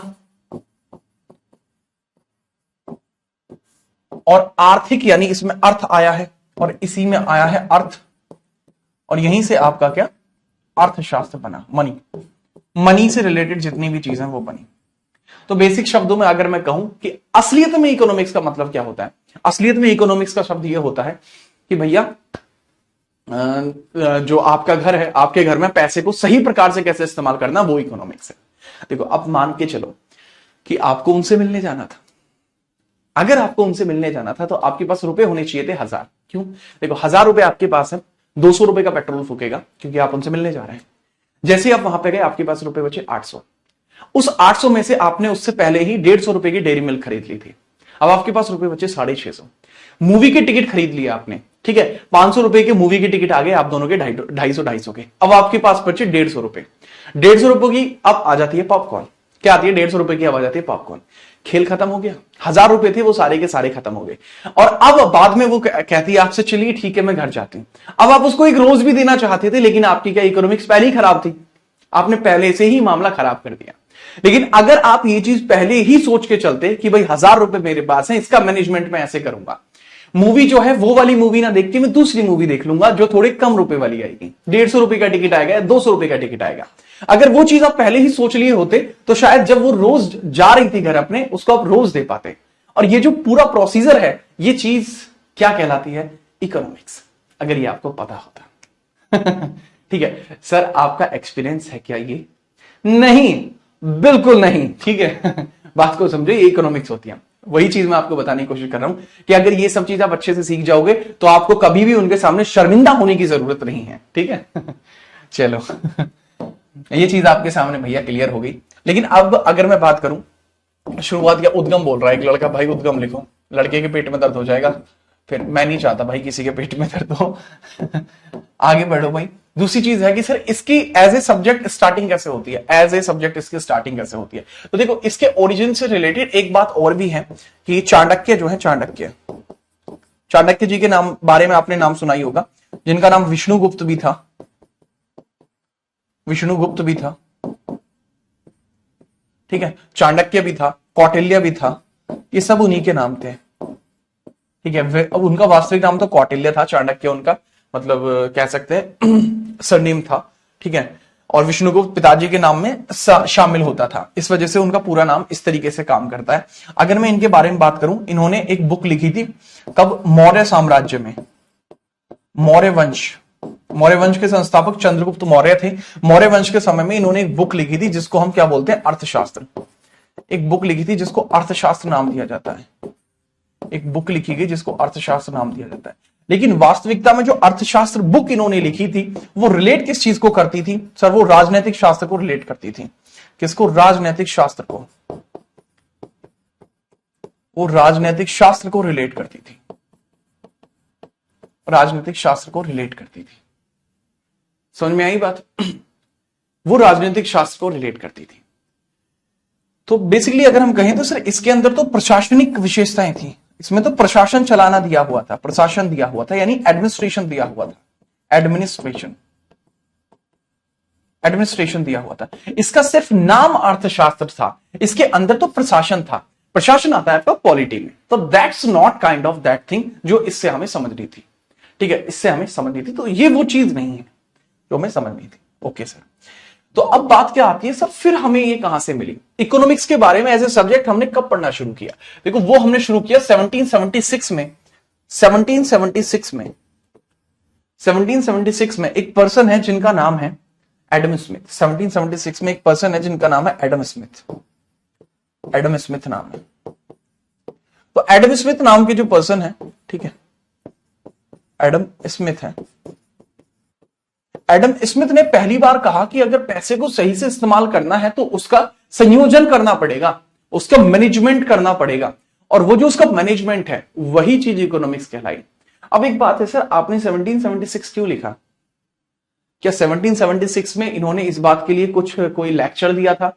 और आर्थिक यानी इसमें अर्थ आया है और इसी में आया है अर्थ, और यहीं से आपका क्या? अर्थशास्त्र बना। मनी से रिलेटेड जितनी भी चीजें वो बनी। तो बेसिक शब्दों में अगर मैं कहूं कि असलियत में इकोनॉमिक्स का मतलब क्या होता है, असलियत में इकोनॉमिक्स का शब्द यह होता है कि भैया जो आपका घर है, आपके घर में पैसे को सही प्रकार से कैसे इस्तेमाल करना, वो इकोनॉमिक्स है। देखो, अब मान के चलो कि आपको उनसे मिलने जाना था। अगर आपको उनसे मिलने जाना था तो आपके पास रुपए होने चाहिए थे 1000। क्यों? देखो, 1000 रुपए आपके पास है, 200 रुपए का पेट्रोल फूकेगा क्योंकि आप उनसे मिलने जा रहे हैं। जैसे ही आप वहां पे गए, आपके पास रुपए बचे 800। उस 800 में से आपने उससे पहले ही 150 रुपए की डेयरी मिल्क खरीद ली थी। अब आपके पास रुपए बचे 650। मूवी की टिकट खरीद लिया आपने, ठीक है। 500 रुपए के मूवी की टिकट आ गए आप दोनों के, 250 के। अब आपके पास बचे 150 रुपए। 150 रुपए की अब आ जाती है पॉपकॉर्न। क्या आती है? 150 रुपए की अब आ जाती है पॉपकॉर्न। खेल खत्म हो गया। 1000 रुपए थे वो सारे के सारे खत्म हो गए। और अब बाद में वो कहती है आपसे, चलिए ठीक है मैं घर जाती हूं। अब आप उसको एक रोज भी देना चाहते थे, लेकिन आपकी क्या इकोनॉमिक्स पहले ही खराब थी, आपने पहले से ही मामला खराब कर दिया। लेकिन अगर आप ये चीज पहले ही सोच के चलते कि भाई 1000 रुपए मेरे पास है, इसका मैनेजमेंट मैं ऐसे करूंगा, मूवी जो है वो वाली मूवी ना देख के मैं दूसरी मूवी देख लूंगा जो थोड़े कम रुपए वाली आएगी, 150 रुपए का टिकट आएगा, 200 रुपए का टिकट आएगा। अगर वो चीज आप पहले ही सोच लिए होते तो शायद जब वो रोज जा रही थी घर अपने, उसको आप रोज दे पाते। और ये जो पूरा प्रोसीजर है, ये चीज क्या कहलाती है? इकोनॉमिक्स। अगर ये आपको पता होता। ठीक है सर, आपका एक्सपीरियंस है क्या ये? नहीं, बिल्कुल नहीं, ठीक है। बात को समझो, ये इकोनॉमिक्स होती है। वही चीज मैं आपको बताने की कोशिश कर रहा हूं कि अगर ये सब चीज आप अच्छे से सीख जाओगे तो आपको कभी भी उनके सामने शर्मिंदा होने की जरूरत नहीं है, ठीक है। चलो, ये चीज आपके सामने भैया क्लियर हो गई। लेकिन अब अगर मैं बात करूं, शुरुआत क्या उद्गम बोल रहा है एक लड़का, भाई उद्गम लिखो, लड़के के पेट में दर्द हो जाएगा। फिर मैं नहीं चाहता भाई किसी के पेट में दर्द हो। आगे बढ़ो भाई। दूसरी चीज है कि सर इसकी एज ए सब्जेक्ट स्टार्टिंग कैसे होती है, एज ए सब्जेक्ट इसकी स्टार्टिंग कैसे होती है। तो देखो इसके ओरिजिन से रिलेटेड एक बात और भी है कि चाणक्य जो है, चाणक्य जी के नाम बारे में आपने नाम सुना ही होगा, जिनका नाम विष्णुगुप्त भी था, विष्णुगुप्त भी था, ठीक है, चाणक्य भी था, कौटिल्य भी था, ये सब उन्हीं के नाम थे, ठीक है। अब उनका वास्तविक नाम तो कौटिल्य था, चाणक्य उनका मतलब कह सकते हैं सरनेम था, ठीक है, और विष्णुगुप्त पिताजी के नाम में शामिल होता था, इस वजह से उनका पूरा नाम इस तरीके से काम करता है। अगर मैं इनके बारे में बात करूं, इन्होंने एक बुक लिखी थी कब, मौर्य साम्राज्य में, मौर्य वंश के संस्थापक चंद्रगुप्त मौर्य थे। मौर्य वंश के समय में इन्होंने एक बुक लिखी थी जिसको हम क्या बोलते हैं, अर्थशास्त्र। एक बुक लिखी थी जिसको अर्थशास्त्र नाम दिया जाता है, एक बुक लिखी गई जिसको अर्थशास्त्र नाम दिया जाता है। लेकिन वास्तविकता में जो अर्थशास्त्र बुक इन्होंने लिखी थी वो रिलेट किस चीज को करती थी सर, वो राजनैतिक शास्त्र को रिलेट करती थी। किसको, राजनैतिक शास्त्र को, वो राजनैतिक शास्त्र को रिलेट करती थी, राजनीतिक शास्त्र को रिलेट करती थी। समझ में आई बात? वो राजनीतिक शास्त्र को रिलेट करती थी। तो बेसिकली अगर हम कहें तो सर इसके अंदर तो प्रशासनिक विशेषताएं थी, इसमें तो प्रशासन चलाना दिया हुआ था, प्रशासन दिया हुआ था, यानी एडमिनिस्ट्रेशन दिया हुआ था, एडमिनिस्ट्रेशन दिया हुआ था। इसका सिर्फ नाम अर्थशास्त्र था, इसके अंदर तो प्रशासन था। प्रशासन आता है आपका पॉलिटी में, तो that's not kind of that thing जो इससे हमें समझनी थी, ठीक है, इससे हमें समझनी थी। तो ये वो चीज नहीं है जो हमें समझनी थी। ओके सर, तो अब बात क्या आती है सर, फिर हमें ये कहां से मिली, इकोनॉमिक्स के बारे में एज ए सब्जेक्ट हमने कब पढ़ना शुरू किया? देखो वो हमने शुरू किया 1776 में। 1776 में एक पर्सन है जिनका नाम है एडम स्मिथ। 1776 में एक पर्सन है जिनका नाम है एडम स्मिथ, एडम स्मिथ नाम है। तो एडम स्मिथ नाम के जो पर्सन है, ठीक है, एडम स्मिथ है। एडम स्मिथ ने पहली बार कहा कि अगर पैसे को सही से इस्तेमाल करना है तो उसका संयोजन करना पड़ेगा, उसका मैनेजमेंट करना पड़ेगा, और वो जो उसका मैनेजमेंट है वही चीज इकोनॉमिक्स कहलाई। अब एक बात है सर, आपने 1776 क्यों लिखा? क्या 1776 में इन्होंने इस बात के लिए कोई लेक्चर दिया था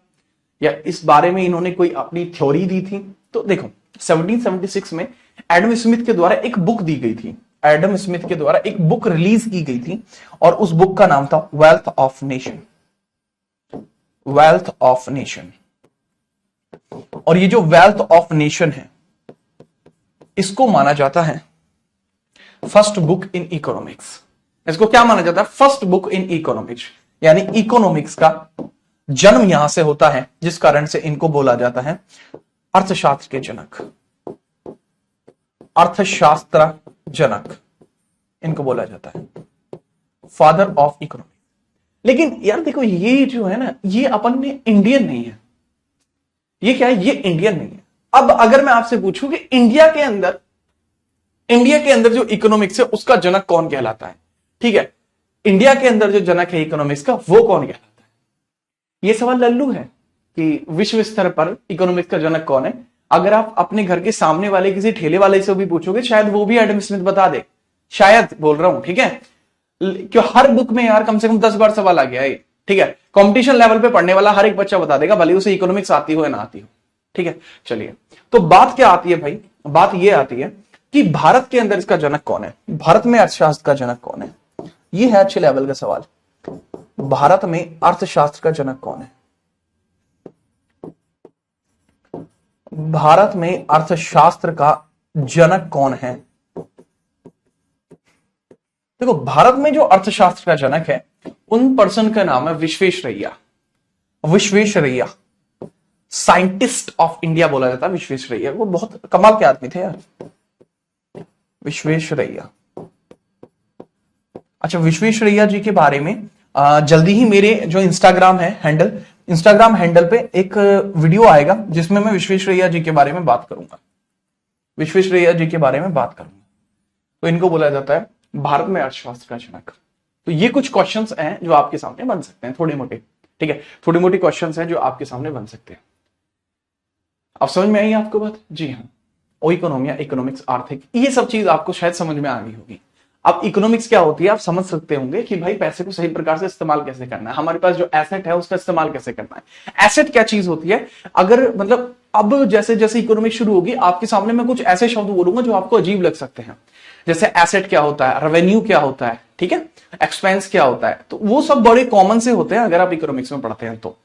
या इस बारे में इन्होंने कोई अपनी थ्योरी दी थी? तो देखो 1776 में एडम स्मिथ के द्वारा एक बुक दी गई थी, एडम स्मिथ के द्वारा एक बुक रिलीज की गई थी और उस बुक का नाम था wealth of nation, wealth of nation. और ये जो वेल्थ ऑफ नेशन है इसको माना जाता है फर्स्ट बुक इन इकोनॉमिक्स। इसको क्या माना जाता है? फर्स्ट बुक इन इकोनॉमिक्स, यानी इकोनॉमिक्स का जन्म यहां से होता है, जिस कारण से इनको बोला जाता है अर्थशास्त्र के जनक, अर्थशास्त्र जनक इनको बोला जाता है, फादर ऑफ इकोनॉमिक्स। लेकिन यार देखो ये जो है ना, ये अपन में इंडियन नहीं है, ये क्या है, ये इंडियन नहीं है। अब अगर मैं आपसे पूछूं कि इंडिया के अंदर जो इकोनॉमिक्स है उसका जनक कौन कहलाता है, ठीक है, इंडिया के अंदर जो जनक है इकोनॉमिक्स का वो कौन कहलाता है? ये सवाल लल्लू है कि विश्व स्तर पर इकोनॉमिक्स का जनक कौन है। अगर आप अपने घर के सामने वाले किसी ठेले वाले से भी पूछोगे शायद वो भी एडम स्मिथ बता दे, शायद बोल रहा हूं, ठीक है, क्यों हर बुक में यार कम से कम 10 बार सवाल आ गया है, ठीक है, कंपटीशन लेवल पे पढ़ने वाला हर एक बच्चा बता देगा, भले उसे इकोनॉमिक्स आती हो या ना आती हो, ठीक है। चलिए, तो बात क्या आती है भाई, बात यह आती है कि भारत के अंदर इसका जनक कौन है, भारत में अर्थशास्त्र का जनक कौन है? यह है अच्छे लेवल का सवाल, भारत में अर्थशास्त्र का जनक कौन है? भारत में अर्थशास्त्र का जनक कौन है? देखो भारत में जो अर्थशास्त्र का जनक है उन पर्सन का नाम है Visvesvaraya, Visvesvaraya, scientist of India बोला जाता है विश्वेश्वरैया। वो बहुत कमाल के आदमी थे यार, विश्वेश्वरैया। अच्छा, विश्वेश्वरैया जी के बारे में जल्दी ही मेरे जो इंस्टाग्राम हैंडल पे एक वीडियो आएगा जिसमें मैं विश्वेश्वरैया जी के बारे में बात करूंगा, विश्वेश्वरैया जी के बारे में बात करूंगा। तो इनको बोला जाता है भारत में अर्थशास्त्र का जनक। तो ये कुछ क्वेश्चंस हैं जो आपके सामने बन सकते हैं, थोड़े मोटे, ठीक है, थोड़ी मोटी क्वेश्चंस हैं जो आपके सामने बन सकते हैं। अब समझ में आई आपको बात? जी हाँ, ओ इकोनॉमिया, इकोनॉमिक्स, आर्थिक, ये सब चीज आपको शायद समझ में आ गई होगी। अब इकोनॉमिक्स क्या होती है आप समझ सकते होंगे कि भाई पैसे को सही प्रकार से इस्तेमाल कैसे करना है, हमारे पास जो एसेट है उसका इस्तेमाल कैसे करना है। एसेट क्या चीज होती है, अगर मतलब अब जैसे जैसे इकोनॉमिक्स शुरू होगी आपके सामने मैं कुछ ऐसे शब्द बोलूंगा जो आपको अजीब लग सकते हैं, जैसे एसेट क्या होता है, रेवेन्यू क्या होता है, ठीक है, एक्सपेंस क्या होता है, तो वो सब बड़े कॉमन से होते हैं अगर आप इकोनॉमिक्स में पढ़ते हैं तो,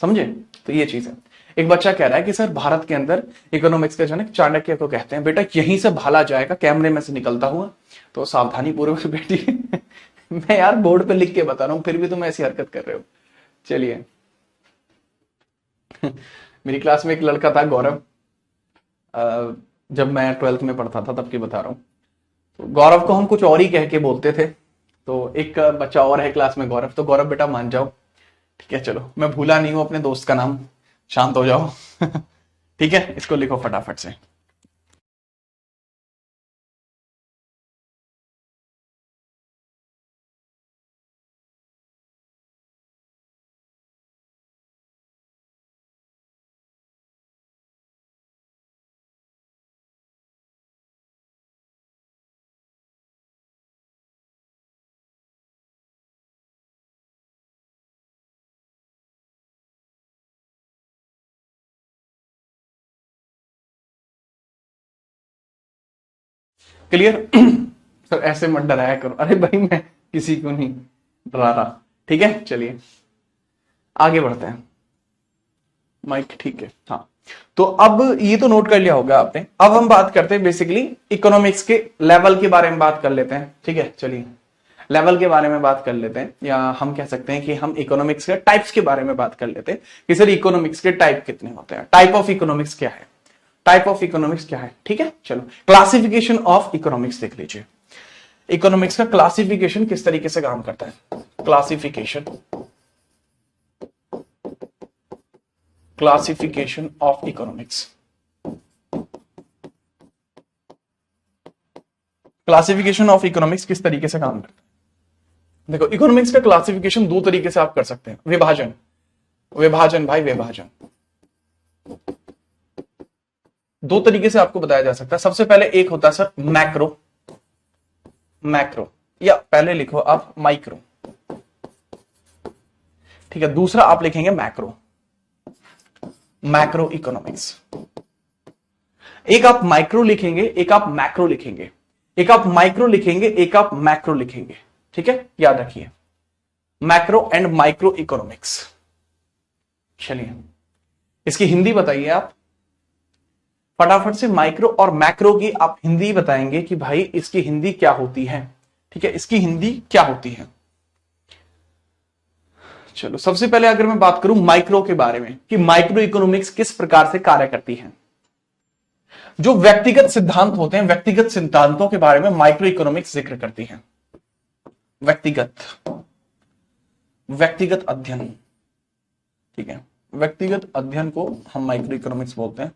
समझे। तो ये चीज है। एक बच्चा कह रहा है कि सर भारत के अंदर इकोनॉमिक्स के जनक चाणक्य को कहते हैं, बेटा यहीं से भाला जाएगा कैमरे में से निकलता हुआ, तो सावधानी पूर्वक बेटी मैं यार बोर्ड पे लिख के बता रहा हूं फिर भी तुम ऐसी हरकत कर रहे हो। चलिए मेरी क्लास में एक लड़का था गौरव, जब मैं 12th में पढ़ता था तब की बता रहा हूं, तो गौरव को हम कुछ और ही कह के बोलते थे, तो एक बच्चा और है क्लास में गौरव, तो गौरव बेटा मान जाओ, ठीक है, चलो मैं भूला नहीं हूं अपने दोस्त का नाम, शांत हो जाओ ठीक है, इसको लिखो फटाफट से। क्लियर सर ऐसे मत डराया करो, अरे भाई मैं किसी को नहीं डरा रहा, ठीक है। चलिए आगे बढ़ते हैं, माइक ठीक है, हाँ। तो अब ये तो नोट कर लिया होगा आपने, अब हम बात करते हैं बेसिकली इकोनॉमिक्स के लेवल के बारे में बात कर लेते हैं, ठीक है। चलिए लेवल के बारे में बात कर लेते हैं, या हम कह सकते हैं कि हम इकोनॉमिक्स के टाइप्स के बारे में बात कर लेते हैं कि सर इकोनॉमिक्स के टाइप कितने होते हैं, टाइप ऑफ इकोनॉमिक्स क्या है, टाइप ऑफ इकोनॉमिक्स क्या है, ठीक है। चलो क्लासिफिकेशन ऑफ इकोनॉमिक्स देख लीजिए, इकोनॉमिक्स का क्लासिफिकेशन किस तरीके से काम करता है, classification of economics, classification of economics किस तरीके से काम करता है। देखो इकोनॉमिक्स का क्लासिफिकेशन दो तरीके से आप कर सकते हैं, विभाजन, विभाजन भाई विभाजन, दो तरीके से आपको बताया जा सकता है। सबसे पहले एक होता है सर मैक्रो, मैक्रो या पहले लिखो आप माइक्रो, ठीक है। दूसरा आप लिखेंगे मैक्रो, मैक्रो इकोनॉमिक्स। एक आप माइक्रो लिखेंगे, एक आप मैक्रो लिखेंगे, एक आप माइक्रो लिखेंगे, एक आप मैक्रो लिखेंगे, ठीक है, याद रखिए मैक्रो एंड माइक्रो इकोनॉमिक्स। चलिए इसकी हिंदी बताइए आप फटाफट से, माइक्रो और मैक्रो की आप हिंदी बताएंगे कि भाई इसकी हिंदी क्या होती है, ठीक है, इसकी हिंदी क्या होती है। चलो सबसे पहले अगर मैं बात करूं माइक्रो के बारे में कि माइक्रो इकोनॉमिक्स किस प्रकार से कार्य करती है, जो व्यक्तिगत सिद्धांत होते हैं, व्यक्तिगत सिद्धांतों के बारे में माइक्रो इकोनॉमिक्स जिक्र करती है, व्यक्तिगत अध्ययन, ठीक है, व्यक्तिगत अध्ययन को हम माइक्रो इकोनॉमिक्स बोलते हैं,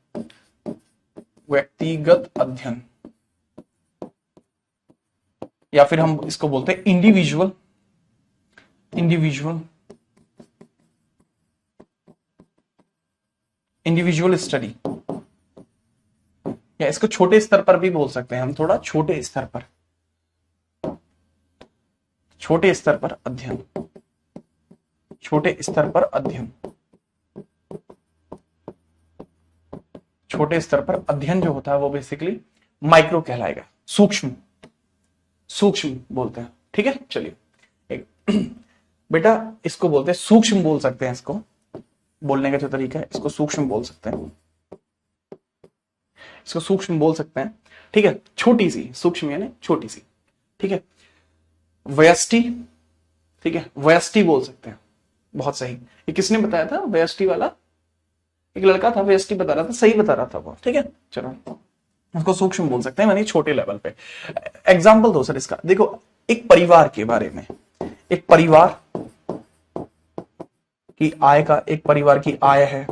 व्यक्तिगत अध्ययन, या फिर हम इसको बोलते हैं इंडिविजुअल, इंडिविजुअल स्टडी, या इसको छोटे स्तर पर भी बोल सकते हैं हम, थोड़ा छोटे स्तर पर, छोटे स्तर पर अध्ययन, छोटे स्तर पर अध्ययन, छोटे स्तर पर अध्ययन जो होता है वो बेसिकली माइक्रो कहलाएगा, सूक्ष्म, सूक्ष्म बोलते हैं, ठीक है। चलिए एक बेटा इसको बोलते हैं सूक्ष्म, बोल सकते हैं इसको, बोलने का जो तरीका है इसको सूक्ष्म बोल सकते हैं, इसको सूक्ष्म बोल सकते हैं, ठीक है, छोटी सी, सूक्ष्म यानी छोटी सी, ठीक है। व्यष्टि, ठीक है, व्यष्टि बोल सकते हैं, बहुत सही। ये किसने बताया था व्यष्टि वाला, एक लड़का था व्यष्टि बता रहा था, सही बता रहा था वो, ठीक है। चलो उसको सूक्ष्म बोल सकते हैं यानी छोटे लेवल पे। एग्जाम्पल दो सर इसका, देखो एक परिवार के बारे में, एक परिवार की आय का, एक परिवार की आय है,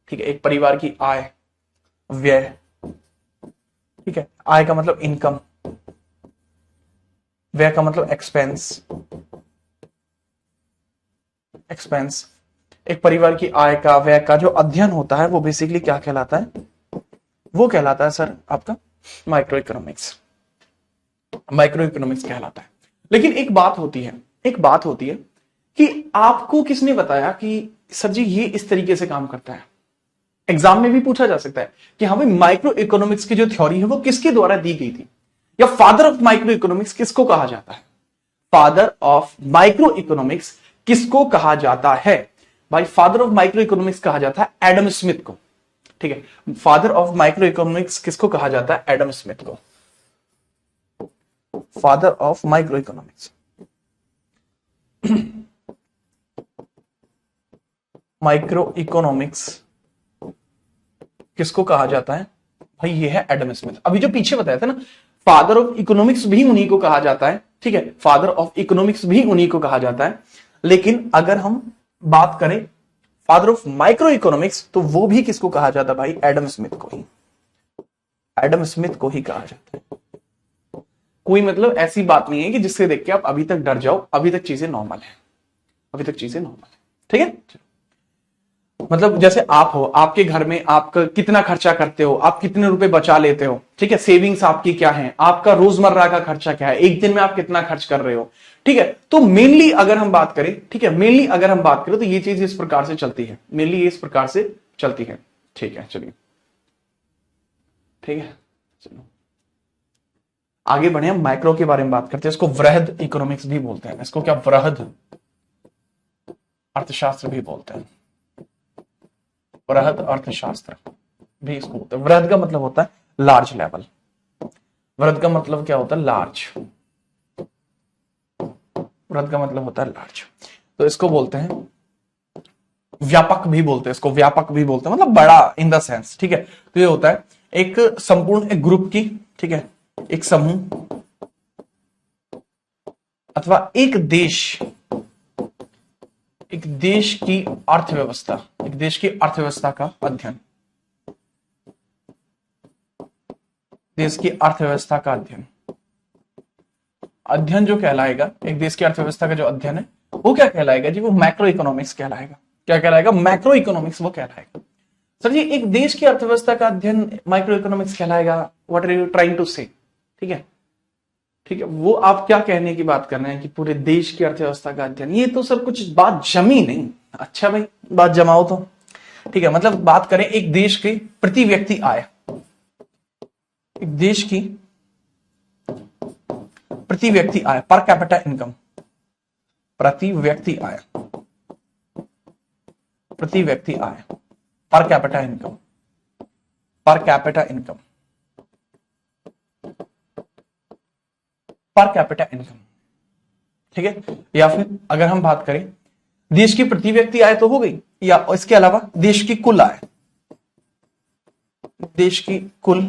ठीक है, एक परिवार की आय, व्यय, ठीक है, आय का मतलब इनकम, व्यय का मतलब एक्सपेंस, एक्सपेंस। एक परिवार की आय का, व्यय का जो अध्ययन होता है वो बेसिकली क्या कहलाता है, वो कहलाता है सर आपका माइक्रो इकोनॉमिक्स, माइक्रो इकोनॉमिक्स कहलाता है। लेकिन एक बात होती है कि आपको किसने बताया कि सर जी ये इस तरीके से काम करता है। एग्जाम में भी पूछा जा सकता है कि हाँ भाई माइक्रो इकोनॉमिक्स की जो थ्योरी है वो किसके द्वारा दी गई थी, या फादर ऑफ माइक्रो इकोनॉमिक्स किसको कहा जाता है। फादर ऑफ माइक्रो इकोनॉमिक्स किसको कहा जाता है भाई? फादर ऑफ माइक्रो इकोनॉमिक्स कहा जाता है एडम स्मिथ को। ठीक है, फादर ऑफ माइक्रो इकोनॉमिक्स किसको कहा जाता है? एडम स्मिथ को, father of micro economics. Micro economics किसको कहा जाता है भाई? ये है एडम स्मिथ। अभी जो पीछे बताया था ना, फादर ऑफ इकोनॉमिक्स भी उन्हीं को कहा जाता है। ठीक है, फादर ऑफ इकोनॉमिक्स भी उन्हीं को कहा जाता है। लेकिन अगर हम बात करें फादर ऑफ माइक्रो इकोनॉमिक्स, तो वो भी किसको कहा जाता है भाई? एडम स्मिथ को ही, एडम स्मिथ को ही कहा जाता है। कोई मतलब ऐसी बात नहीं है कि जिससे देख के आप अभी तक डर जाओ। अभी तक चीजें नॉर्मल है, अभी तक चीजें नॉर्मल है। ठीक है, मतलब जैसे आप हो, आपके घर में आप कितना खर्चा करते हो, आप कितने रुपए बचा लेते हो, ठीक है, सेविंग्स आपकी क्या है, आपका रोजमर्रा का खर्चा क्या है, एक दिन में आप कितना खर्च कर रहे हो। ठीक है, तो मेनली अगर हम बात करें, ठीक है, मेनली अगर हम बात करें तो ये चीज इस प्रकार से चलती है, मेनली इस प्रकार से चलती है। ठीक है, चलिए, ठीक है, चलो आगे बढ़े। हम माइक्रो के बारे में बात करते हैं। इसको वृहद इकोनॉमिक्स भी बोलते हैं। इसको क्या वृहद अर्थशास्त्र भी बोलते हैं, वृहद अर्थशास्त्र भी इसको बोलते हैं। वृहद का मतलब होता है लार्ज लेवल। वृहद का मतलब क्या होता है? लार्ज। वृहद का मतलब होता है लार्ज। तो इसको बोलते हैं व्यापक भी बोलते हैं, इसको व्यापक भी बोलते हैं, मतलब बड़ा इन द सेंस। ठीक है, तो ये होता है एक संपूर्ण, एक ग्रुप की, ठीक है, एक समूह अथवा एक देश की अर्थव्यवस्था, एक देश की अर्थव्यवस्था का अध्ययन, देश की अर्थव्यवस्था का अध्ययन। अध्ययन जो कहलाएगा, एक देश की अर्थव्यवस्था का जो अध्ययन है वो क्या कहलाएगा जी? वो मैक्रो इकोनॉमिक्स कहलाएगा। क्या कहलाएगा? मैक्रो इकोनॉमिक्स वो कहलाएगा। सर जी एक देश की अर्थव्यवस्था का अध्ययन माइक्रो इकोनॉमिक्स कहलाएगा, what are you trying to say? ठीक है, ठीक है, वो आप क्या कहने की बात कर रहे हैं कि पूरे देश की अर्थव्यवस्था का अध्ययन? ये तो सर कुछ बात जमी नहीं। अच्छा भाई, बात जमाओ तो। ठीक है, मतलब बात करें एक देश के प्रति व्यक्ति आय, एक देश की प्रति व्यक्ति आय, पर कैपिटा इनकम, प्रति व्यक्ति आय, प्रति व्यक्ति आय, per capita income, per capita income, per capita income. ठीक है, या फिर अगर हम बात करें देश की प्रति व्यक्ति आय तो हो गई, या इसके अलावा देश की कुल आय, देश की कुल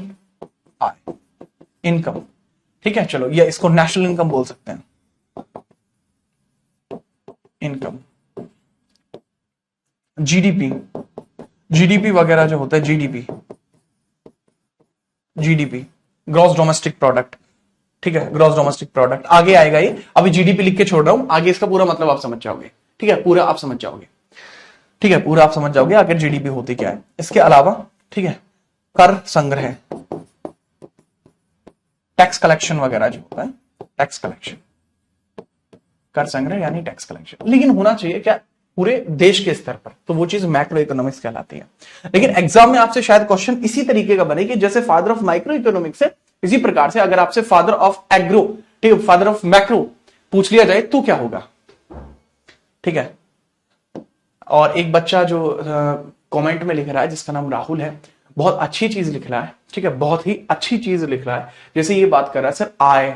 आय, इनकम। ठीक है, चलो, या इसको नेशनल इनकम बोल सकते हैं, इनकम, जीडीपी, जीडीपी वगैरह जो होता है, GDP, GDP, gross domestic product. ठीक है, ग्रॉस डोमेस्टिक प्रोडक्ट आगे आएगा। ये अभी जीडीपी लिख के छोड़ रहा हूं, आगे इसका पूरा मतलब आप समझ जाओगे। ठीक है, पूरा आप समझ जाओगे। ठीक है, पूरा आप समझ जाओगे आखिर जीडीपी होती क्या है। इसके अलावा, ठीक है, कर संग्रह, टैक्स कलेक्शन वगैरह जो होता है, टैक्स कलेक्शन, कर संग्रह यानी टैक्स कलेक्शन। लेकिन होना चाहिए क्या? पूरे देश के स्तर पर, तो वो चीज मैक्रो इकोनॉमिक्स कहलाती है। लेकिन एग्जाम में आपसे शायद क्वेश्चन इसी तरीके का बने कि जैसे फादर ऑफ माइक्रो इकोनॉमिक्स है, इसी प्रकार से अगर आपसे फादर ऑफ एग्रो, ठीक है, फादर ऑफ मैक्रो पूछ लिया जाए तो क्या होगा? ठीक है, और एक बच्चा जो कमेंट में लिख रहा है जिसका नाम राहुल है, बहुत अच्छी चीज लिख रहा है। ठीक है, बहुत ही अच्छी चीज लिख रहा है। जैसे ये बात कर रहा है सर आय,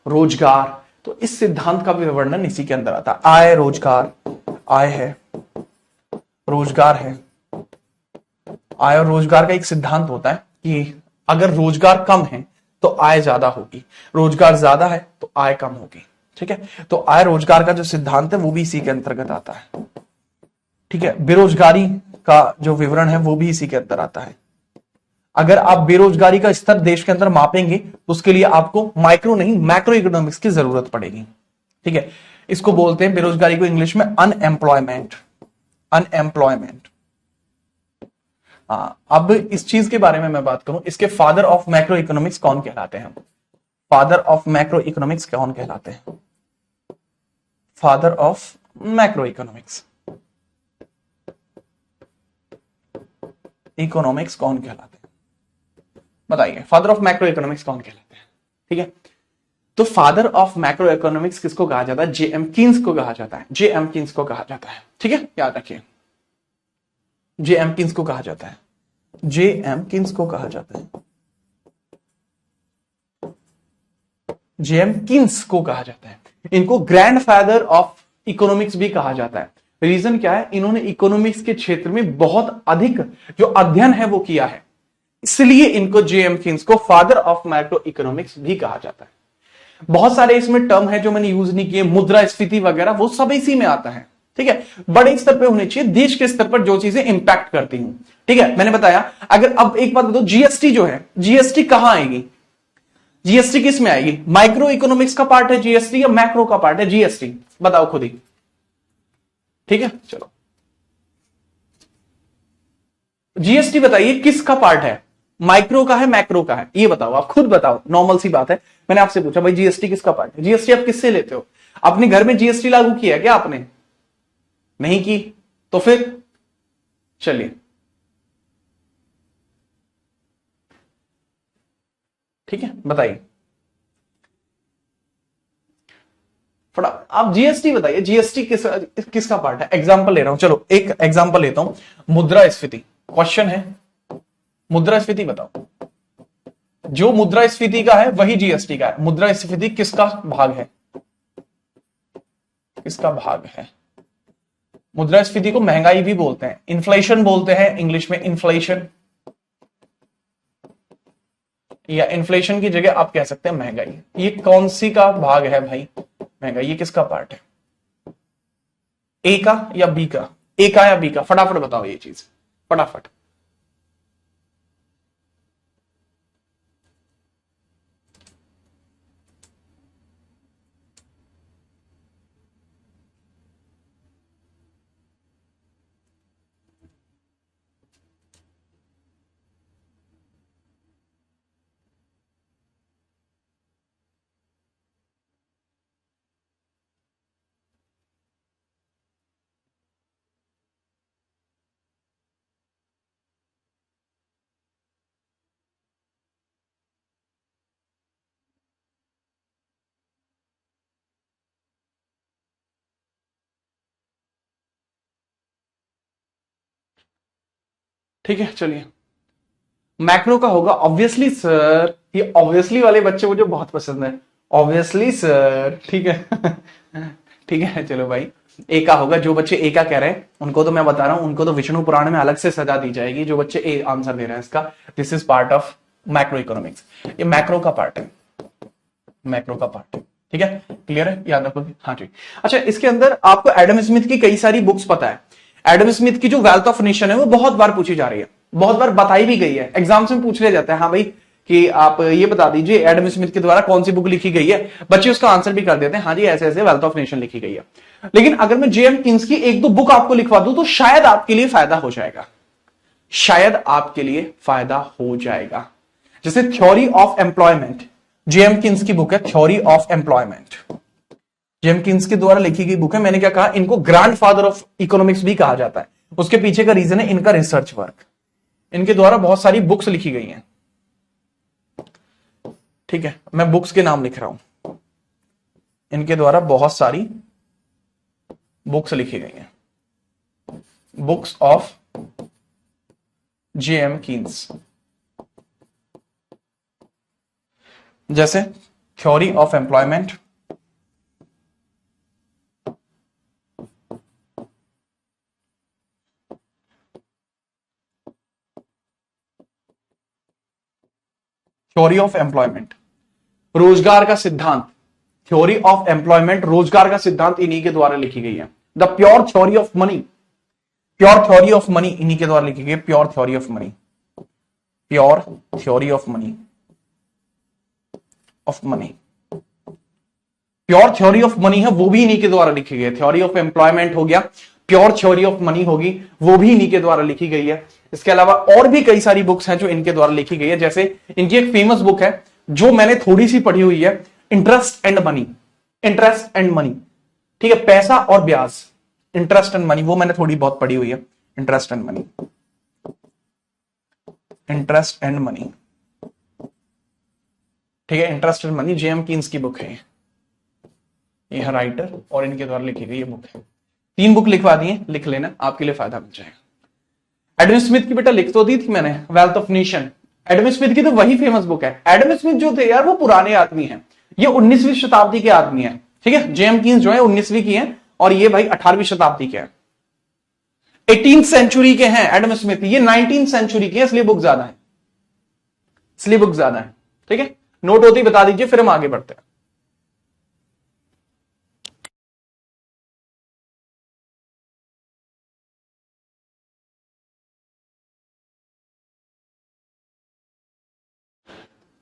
रोजगार, तो इस सिद्धांत का भी वर्णन इसी के अंदर आता है। आय, रोजगार, आय है, रोजगार है। आय और रोजगार का एक सिद्धांत होता है कि अगर रोजगार कम है तो आय ज्यादा होगी, रोजगार ज्यादा है तो आय कम होगी। ठीक है, तो आय रोजगार का जो सिद्धांत है वो भी इसी के अंतर्गत आता है। ठीक है, बेरोजगारी का जो विवरण है वो भी इसी के अंदर आता है। अगर आप बेरोजगारी का स्तर देश के अंदर मापेंगे तो उसके लिए आपको माइक्रो नहीं मैक्रो इकोनॉमिक्स की जरूरत पड़ेगी। ठीक है, इसको बोलते हैं बेरोजगारी को इंग्लिश में अनएम्प्लॉयमेंट, अनएम्प्लॉयमेंट। अब इस चीज के बारे में मैं बात करूं, इसके फादर ऑफ मैक्रो इकोनॉमिक्स कौन कहलाते हैं? फादर ऑफ मैक्रो इकोनॉमिक्स कौन कहलाते हैं? फादर ऑफ मैक्रो इकोनॉमिक्स कौन कहलाते हैं? बताइए, फादर ऑफ मैक्रो इकोनॉमिक्स कौन कहलाते हैं? ठीक है, तो फादर ऑफ मैक्रो इकोनॉमिक्स किसको कहा जाता है? जेएम कीन्स को कहा जाता है। जेएम कीन्स को कहा जाता है। ठीक है, याद रखिए, जेएम कीन्स को कहा जाता है। जेएम कीन्स को कहा जाता है। जेएम कीन्स को कहा जाता है। इनको ग्रैंडफादर ऑफ इकोनॉमिक्स भी कहा जाता है। रीजन क्या है? इन्होंने इकोनॉमिक्स के क्षेत्र में बहुत अधिक जो अध्ययन है वो किया है, इसलिए इनको जेएम कीन्स को फादर ऑफ मैक्रो इकोनॉमिक्स भी कहा जाता है। बहुत सारे इसमें टर्म है जो मैंने यूज नहीं किए, मुद्रास्फीति वगैरह, वो सब इसी में आता है। ठीक है, बड़े स्तर पे होने चाहिए, देश के स्तर पर जो चीजें इंपैक्ट करती हूं। ठीक है, मैंने बताया। अगर अब एक बात बताओ, जीएसटी जो है, जीएसटी कहां आएगी? जीएसटी किस में आएगी? माइक्रो इकोनॉमिक्स का पार्ट है जीएसटी या मैक्रो का पार्ट है जीएसटी? बताओ खुद ही। ठीक है, चलो जीएसटी बताइए किसका पार्ट है? माइक्रो का है, मैक्रो का है? ये बताओ, आप खुद बताओ। नॉर्मल सी बात है, मैंने आपसे पूछा भाई जीएसटी किसका पार्ट है? जीएसटी आप किससे लेते हो? अपने घर में जीएसटी लागू किया क्या आपने? नहीं की, तो फिर चलिए, ठीक है, बताइए फटा, आप जीएसटी बताइए, जीएसटी किसका पार्ट है? एग्जांपल ले रहा हूं, चलो एक एग्जांपल लेता हूं, मुद्रास्फीति। क्वेश्चन है, मुद्रास्फीति बताओ। जो मुद्रास्फीति का है वही जीएसटी का है। मुद्रास्फीति किसका भाग है? किसका भाग है? मुद्रास्फीति को महंगाई भी बोलते हैं, इन्फ्लेशन बोलते हैं इंग्लिश में, इन्फ्लेशन, या इन्फ्लेशन की जगह आप कह सकते हैं महंगाई। ये कौन सी का भाग है भाई? महंगाई। ये किसका पार्ट है? ए का या बी का? ए का या बी का? फटाफट बताओ ये चीज, फटाफट। ठीक है, चलिए, मैक्रो का होगा ऑब्वियसली सर। ये ऑब्वियसली वाले बच्चे मुझे बहुत पसंद है, ऑब्वियसली सर। ठीक है ठीक है, चलो भाई, ए का होगा। जो बच्चे ए का कह रहे हैं उनको तो मैं बता रहा हूं, उनको तो विष्णु पुराण में अलग से सजा दी जाएगी। जो बच्चे ए आंसर दे रहे हैं इसका, this is part of macro economics. ये मैक्रो का पार्ट है, मैक्रो का पार्ट है। ठीक है, क्लियर है, याद रखोगे? हाँ जी। अच्छा, इसके अंदर आपको एडम स्मिथ की कई सारी बुक्स पता है। एडम स्मिथ की जो वेल्थ ऑफ नेशन है वो बहुत बार पूछी जा रही है, बहुत बार बताई भी गई है, एग्जाम्स में पूछ लिया जाता है। हाँ भाई, कि आप ये बता दीजिए एडम स्मिथ के द्वारा कौन सी बुक लिखी गई है, बच्चे उसका आंसर भी कर देते हैं, हाँ जी ऐसे ऐसे वेल्थ ऑफ नेशन लिखी गई है। लेकिन अगर मैं जेएम कीन्स की एक दो बुक आपको लिखवा दूं तो शायद आपके लिए फायदा हो जाएगा, शायद आपके लिए फायदा हो जाएगा। जैसे theory of employment, JM Keynes की बुक है theory of employment, JM Keynes के द्वारा लिखी गई बुक है। मैंने क्या कहा, इनको ग्रैंडफादर ऑफ इकोनॉमिक्स भी कहा जाता है। उसके पीछे का रीजन है इनका रिसर्च वर्क, इनके द्वारा बहुत सारी बुक्स लिखी गई हैं। ठीक है, मैं बुक्स के नाम लिख रहा हूं, इनके द्वारा बहुत सारी बुक्स लिखी गई हैं, बुक्स ऑफ जेएम कीन्स। जैसे theory of employment, theory of employment, रोजगार का सिद्धांत, थ्योरी ऑफ एम्प्लॉयमेंट, रोजगार का सिद्धांत इन्हीं के द्वारा लिखी गई है। The pure theory of money, pure theory of money इन्हीं के द्वारा लिखी गई, pure theory of money, pure theory of money, of money, pure theory of money है वो भी इन्हीं के द्वारा लिखी गई है। थ्योरी ऑफ एम्प्लॉयमेंट हो गया, प्योर थ्योरी ऑफ मनी होगी वो भी इन्हीं के द्वारा लिखी गई है। इसके अलावा और भी कई सारी बुक्स हैं जो इनके द्वारा लिखी गई है। जैसे इनकी एक फेमस बुक है जो मैंने थोड़ी सी पढ़ी हुई है, interest and money, interest and money, ठीक है, पैसा और ब्याज, इंटरेस्ट एंड मनी, वो मैंने थोड़ी बहुत पढ़ी हुई है, interest and money, interest and money, ठीक है, interest and money, JM Keynes की बुक है ये है राइटर और इनके द्वारा लिखी गई ये बुक है। 3 बुक लिखवा दी है, लिख लेना, आपके लिए फायदा मिल जाएगा। एडम स्मिथ की बेटा लिख तो दी थी मैंने, wealth of nation. Adam Smith की तो वही फेमस बुक है। एडम स्मिथ जो थे यार वो पुराने आदमी हैं, ये 19वीं शताब्दी के आदमी हैं, ठीक है। जेएम कीन्स जो है 19वीं की है और ये भाई 18वीं शताब्दी के हैं, 18th सेंचुरी के हैं एडम स्मिथ, ये 19th सेंचुरी के हैं, इसलिए बुक ज्यादा है, इसलिए बुक ज्यादा है, ठीक है। नोट होती बता दीजिए, फिर हम आगे बढ़ते हैं।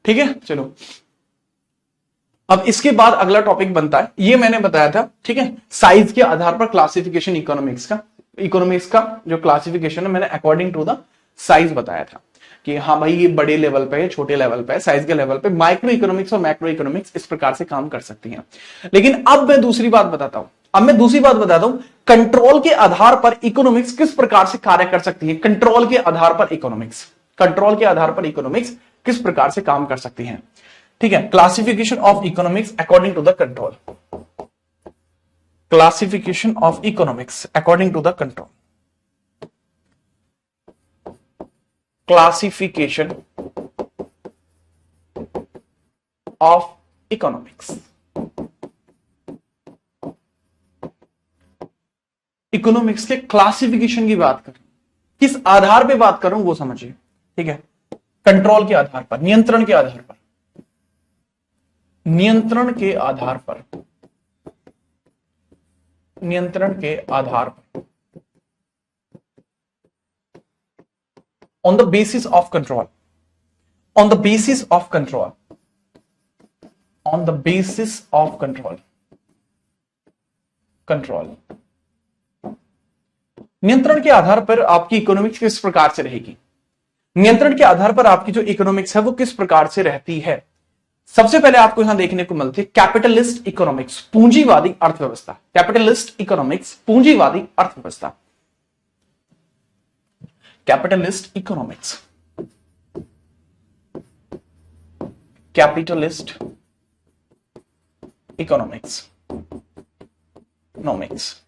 ठीक है, चलो अब इसके बाद अगला टॉपिक बनता है, ये मैंने बताया था, ठीक है, साइज के आधार पर क्लासिफिकेशन इकोनॉमिक्स का। इकोनॉमिक्स का जो क्लासिफिकेशन है मैंने अकॉर्डिंग टू द साइज बताया था कि हाँ भाई ये बड़े लेवल पे है, छोटे लेवल पे है, साइज के लेवल पे माइक्रो इकोनॉमिक्स और मैक्रो इकोनॉमिक्स इस प्रकार से काम कर सकती हैं। लेकिन अब मैं दूसरी बात बताता हूं, कंट्रोल के आधार पर इकोनॉमिक्स किस प्रकार से कार्य कर सकती है। कंट्रोल के आधार पर इकोनॉमिक्स, कंट्रोल के आधार पर इकोनॉमिक्स किस प्रकार से काम कर सकती हैं, ठीक है। Classification of economics according to the control, classification of economics according to the control, classification of economics. Economics के क्लासिफिकेशन की बात करें, किस आधार पे बात करूं वो समझिए, ठीक है। कंट्रोल के आधार पर, नियंत्रण के आधार पर, नियंत्रण के आधार पर, नियंत्रण के आधार पर, on the basis of control, on the basis of control, on the basis of control, control, नियंत्रण के आधार पर आपकी इकोनॉमिक्स किस प्रकार से रहेगी, नियंत्रण के आधार पर आपकी जो इकोनॉमिक्स है वो किस प्रकार से रहती है। सबसे पहले आपको यहां देखने को मिलती है कैपिटलिस्ट इकोनॉमिक्स, पूंजीवादी अर्थव्यवस्था, कैपिटलिस्ट इकोनॉमिक्स, पूंजीवादी अर्थव्यवस्था, capitalist economics, capitalist economics, economics.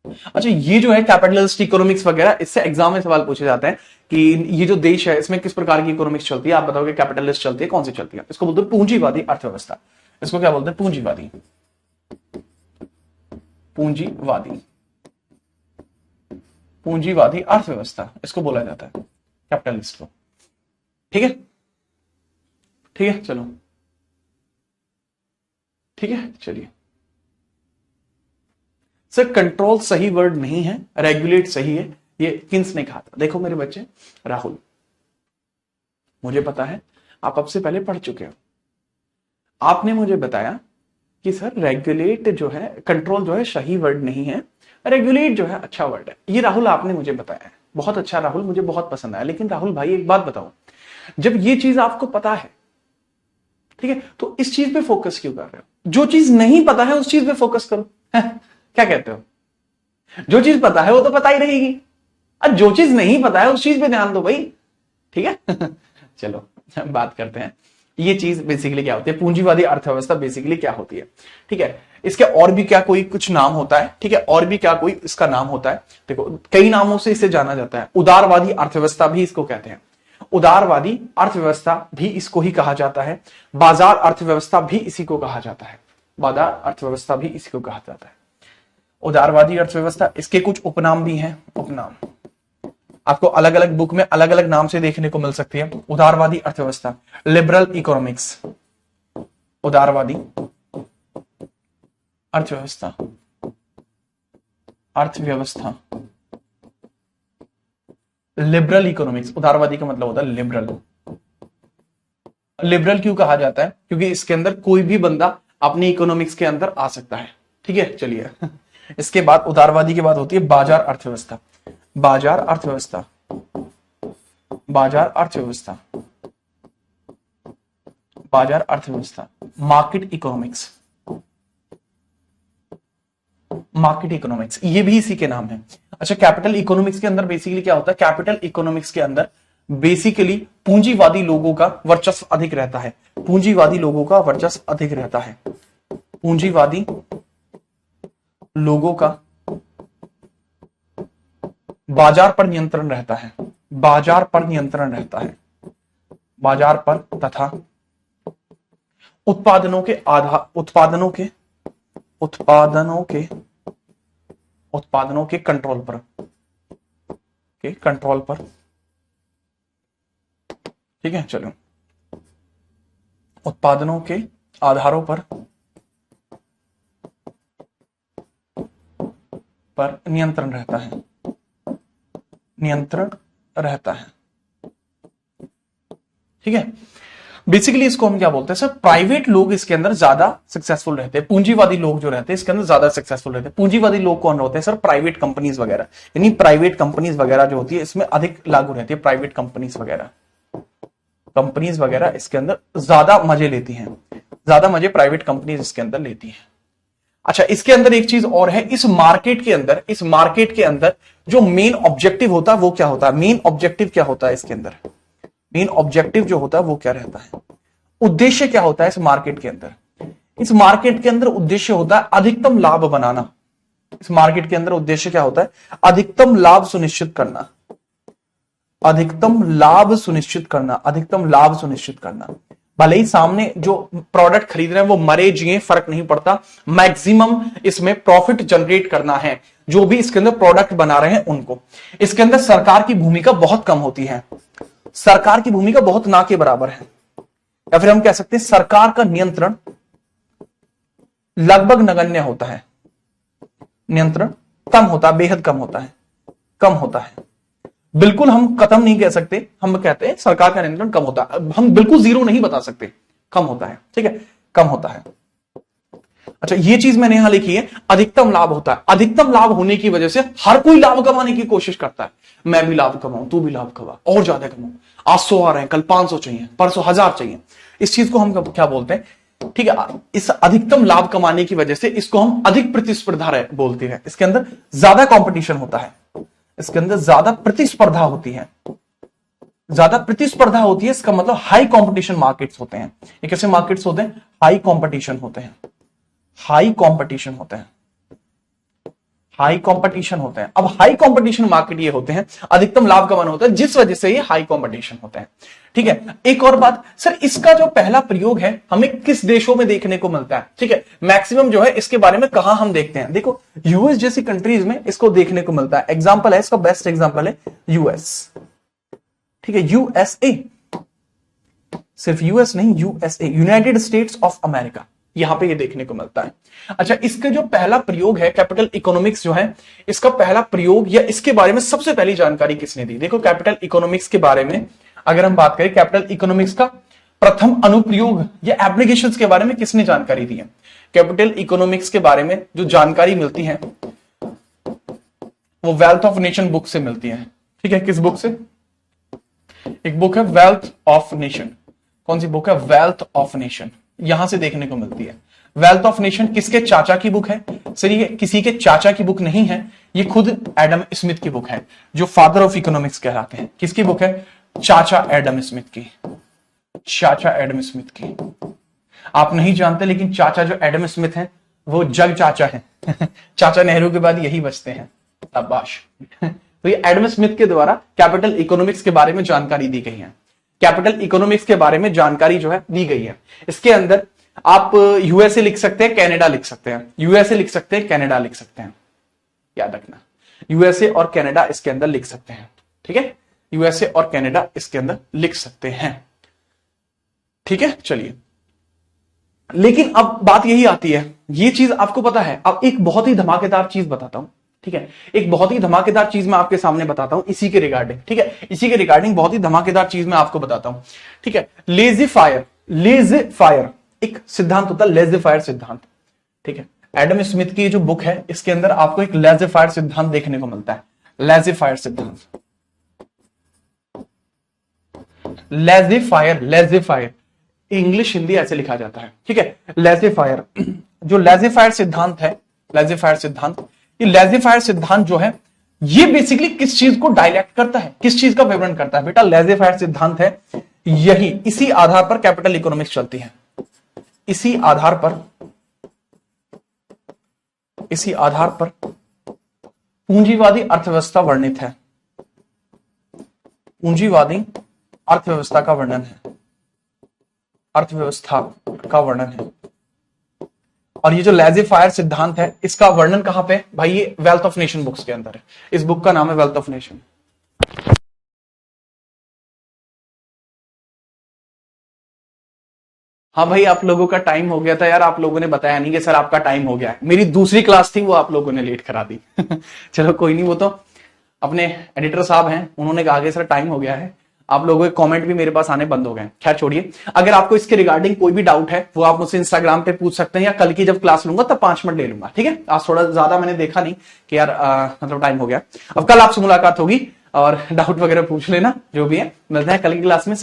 अच्छा, ये जो है कैपिटलिस्ट इकोनॉमिक्स वगैरह, इससे एग्जाम में सवाल पूछे जाते हैं कि ये जो देश है इसमें किस प्रकार की इकोनॉमिक्स चलती है, आप बताओगे कैपिटलिस्ट चलती है, कौन सी चलती है। इसको बोलते हैं पूंजीवादी अर्थव्यवस्था, इसको क्या बोलते हैं, पूंजीवादी, पूंजीवादी, पूंजीवादी अर्थव्यवस्था इसको बोला जाता है, कैपिटलिस्ट को, ठीक है, ठीक है, चलो ठीक है, चलिए। सर कंट्रोल सही वर्ड नहीं है, रेगुलेट सही है, ये किन्स ने कहा था। देखो मेरे बच्चे, राहुल, मुझे पता है आप अब से पहले पढ़ चुके हो, आपने मुझे बताया कि सर रेगुलेट जो है, कंट्रोल जो है सही वर्ड नहीं है, रेगुलेट जो है अच्छा वर्ड है। ये राहुल आपने मुझे बताया है, बहुत अच्छा राहुल, मुझे बहुत पसंद आया। लेकिन राहुल भाई एक बात बताओ, जब ये चीज आपको पता है, ठीक है, तो इस चीज पे फोकस क्यों कर रहे हो। जो चीज नहीं पता है उस चीज पे फोकस करो, क्या कहते हो। जो चीज पता है वो तो पता ही रहेगी, और जो चीज नहीं पता है उस चीज पे ध्यान दो भाई, ठीक है। चलो बात करते हैं, ये चीज बेसिकली क्या होती है, पूंजीवादी अर्थव्यवस्था बेसिकली क्या होती है, ठीक है। इसके और भी क्या कोई कुछ नाम होता है, ठीक है, और भी क्या कोई इसका नाम होता है। देखो कई नामों से इसे जाना जाता है, उदारवादी अर्थव्यवस्था भी इसको कहते हैं, उदारवादी अर्थव्यवस्था भी इसको ही कहा जाता है, बाजार अर्थव्यवस्था भी इसी को कहा जाता है, बाजार अर्थव्यवस्था भी इसी को कहा जाता है, उदारवादी अर्थव्यवस्था। इसके कुछ उपनाम भी हैं, उपनाम आपको अलग अलग बुक में अलग अलग नाम से देखने को मिल सकती है। उदारवादी अर्थव्यवस्था, लिबरल इकोनॉमिक्स, उदारवादी अर्थव्यवस्था, अर्थव्यवस्था, लिबरल इकोनॉमिक्स, उदारवादी का मतलब होता है लिबरल। लिबरल क्यों कहा जाता है, क्योंकि इसके अंदर कोई भी बंदा अपनी इकोनॉमिक्स के अंदर आ सकता है, ठीक है। चलिए इसके बाद उदारवादी के बाद होती है बाजार अर्थव्यवस्था, बाजार अर्थव्यवस्था, बाजार अर्थव्यवस्था, बाजार अर्थव्यवस्था, मार्केट इकोनॉमिक्स, मार्केट इकोनॉमिक्स ये भी इसी के नाम है। अच्छा, कैपिटल इकोनॉमिक्स के अंदर बेसिकली क्या होता है? कैपिटल इकोनॉमिक्स के अंदर बेसिकली पूंजीवादी लोगों का वर्चस्व अधिक रहता है, पूंजीवादी लोगों का वर्चस्व अधिक रहता है, पूंजीवादी लोगों का बाजार पर नियंत्रण रहता है, बाजार पर नियंत्रण रहता है, बाजार पर तथा उत्पादनों के आधार, उत्पादनों के कंट्रोल पर, ठीक है। चलो, उत्पादनों के आधारों पर नियंत्रण रहता है, नियंत्रण रहता है, ठीक है। बेसिकली इसको हम क्या बोलते हैं सर? प्राइवेट लोग इसके अंदर ज्यादा सक्सेसफुल रहते हैं, पूंजीवादी लोग जो रहते हैं इसके अंदर ज्यादा सक्सेसफुल रहते हैं। पूंजीवादी लोग कौन होते हैं सर? प्राइवेट कंपनीज वगैरह, यानी प्राइवेट कंपनीज वगैरह जो होती है इसमें अधिक लागू रहती है, प्राइवेट कंपनीज वगैरह इसके अंदर ज्यादा मजे लेती हैं, ज्यादा मजे प्राइवेट कंपनीज इसके अंदर लेती हैं। अच्छा, इसके अंदर एक चीज और है, इस मार्केट के अंदर जो मेन ऑब्जेक्टिव होता है वो क्या होता है? मेन ऑब्जेक्टिव क्या होता है इसके अंदर? मेन ऑब्जेक्टिव जो होता है वो क्या रहता है? उद्देश्य क्या होता है इस मार्केट के अंदर? इस मार्केट के अंदर उद्देश्य होता है अधिकतम लाभ बनाना। इस मार्केट के अंदर उद्देश्य क्या होता है? अधिकतम लाभ सुनिश्चित करना, अधिकतम लाभ सुनिश्चित करना, अधिकतम लाभ सुनिश्चित करना। भले ही सामने जो प्रोडक्ट खरीद रहे हैं वो मरे जिए फर्क नहीं पड़ता, मैक्सिमम इसमें प्रॉफिट जनरेट करना है जो भी इसके अंदर प्रोडक्ट बना रहे हैं उनको। इसके अंदर सरकार की भूमिका बहुत कम होती है, सरकार की भूमिका बहुत ना के बराबर है, या फिर हम कह सकते हैं सरकार का नियंत्रण लगभग नगण्य होता है, नियंत्रण कम होता है, बेहद कम होता है, कम होता है। बिल्कुल हम खत्म नहीं कह सकते, हम कहते हैं सरकार का नियंत्रण कम होता है, हम बिल्कुल जीरो नहीं बता सकते, कम होता है, ठीक है, कम होता है। अच्छा, ये चीज मैंने यहां लिखी है, अधिकतम लाभ होता है। अधिकतम लाभ होने की वजह से हर कोई लाभ कमाने की कोशिश करता है, मैं भी लाभ कमाऊं, तू भी लाभ कमा, और ज्यादा कमाऊं, आज 100 आ रहे हैं, कल 500 चाहिए, परसों 1000 चाहिए। इस चीज को हम क्या बोलते हैं? ठीक है, इस अधिकतम लाभ कमाने की वजह से इसको हम अधिक प्रतिस्पर्धा बोलते हैं। इसके अंदर ज्यादा कंपटीशन होता है, इसके अंदर ज्यादा प्रतिस्पर्धा होती है, ज्यादा प्रतिस्पर्धा होती है, इसका मतलब हाई कंपटीशन मार्केट्स होते हैं। ये कैसे मार्केट्स होते हैं? हाई कंपटीशन होते हैं, हाई कंपटीशन होते हैं, हाई कंपटीशन होते हैं। अब हाई कंपटीशन मार्केट ये होते हैं, अधिकतम लाभ कमाना होता है, जिस वजह से ये हाई कंपटीशन होते हैं, ठीक है। एक और बात सर, इसका जो पहला प्रयोग है हमें किस देशों में देखने को मिलता है? ठीक है, मैक्सिमम जो है इसके बारे में कहां हम देखते हैं? देखो, यूएस जैसी कंट्रीज में इसको देखने को मिलता है। एग्जाम्पल है इसका, बेस्ट एग्जाम्पल है यूएस, ठीक है, यूएसए, सिर्फ यूएस नहीं, USA, United states of America, यहां पे ये देखने को मिलता है। अच्छा, इसका जो पहला प्रयोग है कैपिटल इकोनॉमिक्स जो है, इसका पहला प्रयोग या इसके बारे में सबसे पहली जानकारी किसने दी? देखो, कैपिटल इकोनॉमिक्स के बारे में अगर हम बात करें, कैपिटल इकोनॉमिक्स का प्रथम अनुप्रयोग या एप्लीकेशंस के बारे में किसने जानकारी दी है? कैपिटल इकोनॉमिक्स के बारे में जो जानकारी मिलती है वो वेल्थ ऑफ नेशन बुक से मिलती है, ठीक है। किस बुक से? एक बुक है वेल्थ ऑफ नेशन। कौन सी बुक है? वेल्थ ऑफ नेशन, यहां से देखने को मिलती है। वेल्थ ऑफ नेशन किसके चाचा की बुक है? सर, ये किसी के चाचा की बुक नहीं है, ये खुद एडम स्मिथ की बुक है, जो फादर ऑफ इकोनॉमिक्स कहलाते हैं। किसकी बुक है? चाचा एडम स्मिथ की, चाचा एडम स्मिथ की। आप नहीं जानते, लेकिन चाचा जो एडम स्मिथ हैं वो जग चाचा हैं चाचा नेहरू के बाद यही बचते हैं, शाबाश तो ये एडम स्मिथ के द्वारा कैपिटल इकोनॉमिक्स के बारे में जानकारी दी गई है। कैपिटल इकोनॉमिक्स के बारे में जानकारी जो है दी गई है। इसके अंदर आप यूएसए लिख सकते हैं, कनाडा लिख सकते हैं, यूएसए लिख सकते हैं, कनाडा लिख सकते हैं, याद रखना, यूएसए और कनाडा इसके अंदर लिख सकते हैं, ठीक है, यूएसए और कनाडा इसके अंदर लिख सकते हैं, ठीक है। चलिए, लेकिन अब बात यही आती है, ये चीज आपको पता है। अब एक बहुत ही धमाकेदार चीज बताता हूं, ठीक है, एक बहुत ही धमाकेदार चीज मैं आपके सामने बताता हूं इसी के रिगार्डिंग, ठीक है, इसी के रिगार्डिंग बहुत ही धमाकेदार चीज मैं आपको बताता हूं, ठीक है। लेजी फायर एक सिद्धांत होता है, लेजी फायर सिद्धांत, ठीक है। एडम स्मिथ की जो बुक है इसके अंदर आपको एक लेजी फायर सिद्धांत देखने को मिलता है, लेजी फायर सिद्धांत, लेजी फायर इंग्लिश हिंदी ऐसे लिखा जाता है, ठीक है। लेजे फायर, जो लेजे फायर सिद्धांत है, लेजे फायर सिद्धांत, ये लेजे फायर सिद्धांत जो है ये बेसिकली किस चीज को डायलेक्ट करता है, किस चीज का विवरण करता है बेटा? लेजे फायर सिद्धांत है यही, इसी आधार पर कैपिटल इकोनॉमिक्स चलती है, इसी आधार पर पूंजीवादी अर्थव्यवस्था वर्णित है, पूंजीवादी अर्थव्यवस्था का वर्णन है, अर्थव्यवस्था का वर्णन है। और ये जो लेजे फायर सिद्धांत है इसका वर्णन कहां पे भाई? ये वेल्थ ऑफ नेशन बुक्स के अंदर है, इस बुक का नाम है वेल्थ ऑफ नेशन। हाँ भाई, आप लोगों का टाइम हो गया था यार, आप लोगों ने बताया नहीं कि सर आपका टाइम हो गया है। मेरी दूसरी क्लास थी वो आप लोगों ने लेट करा दी चलो कोई नहीं, वो तो अपने एडिटर साहब हैं, उन्होंने कहा कि सर टाइम हो गया है। आप लोगों के कमेंट भी मेरे पास आने बंद हो गए। खैर छोड़िए, अगर आपको इसके रिगार्डिंग कोई भी डाउट है वो आप मुझसे इंस्टाग्राम पे पूछ सकते हैं, या कल की जब क्लास लूंगा तब 5 मिनट ले लूंगा, ठीक है। आज थोड़ा ज्यादा मैंने देखा नहीं कि यार मतलब टाइम हो गया। अब कल आपसे मुलाकात होगी और डाउट वगैरह पूछ लेना जो भी है। मिलते हैं कल की क्लास में।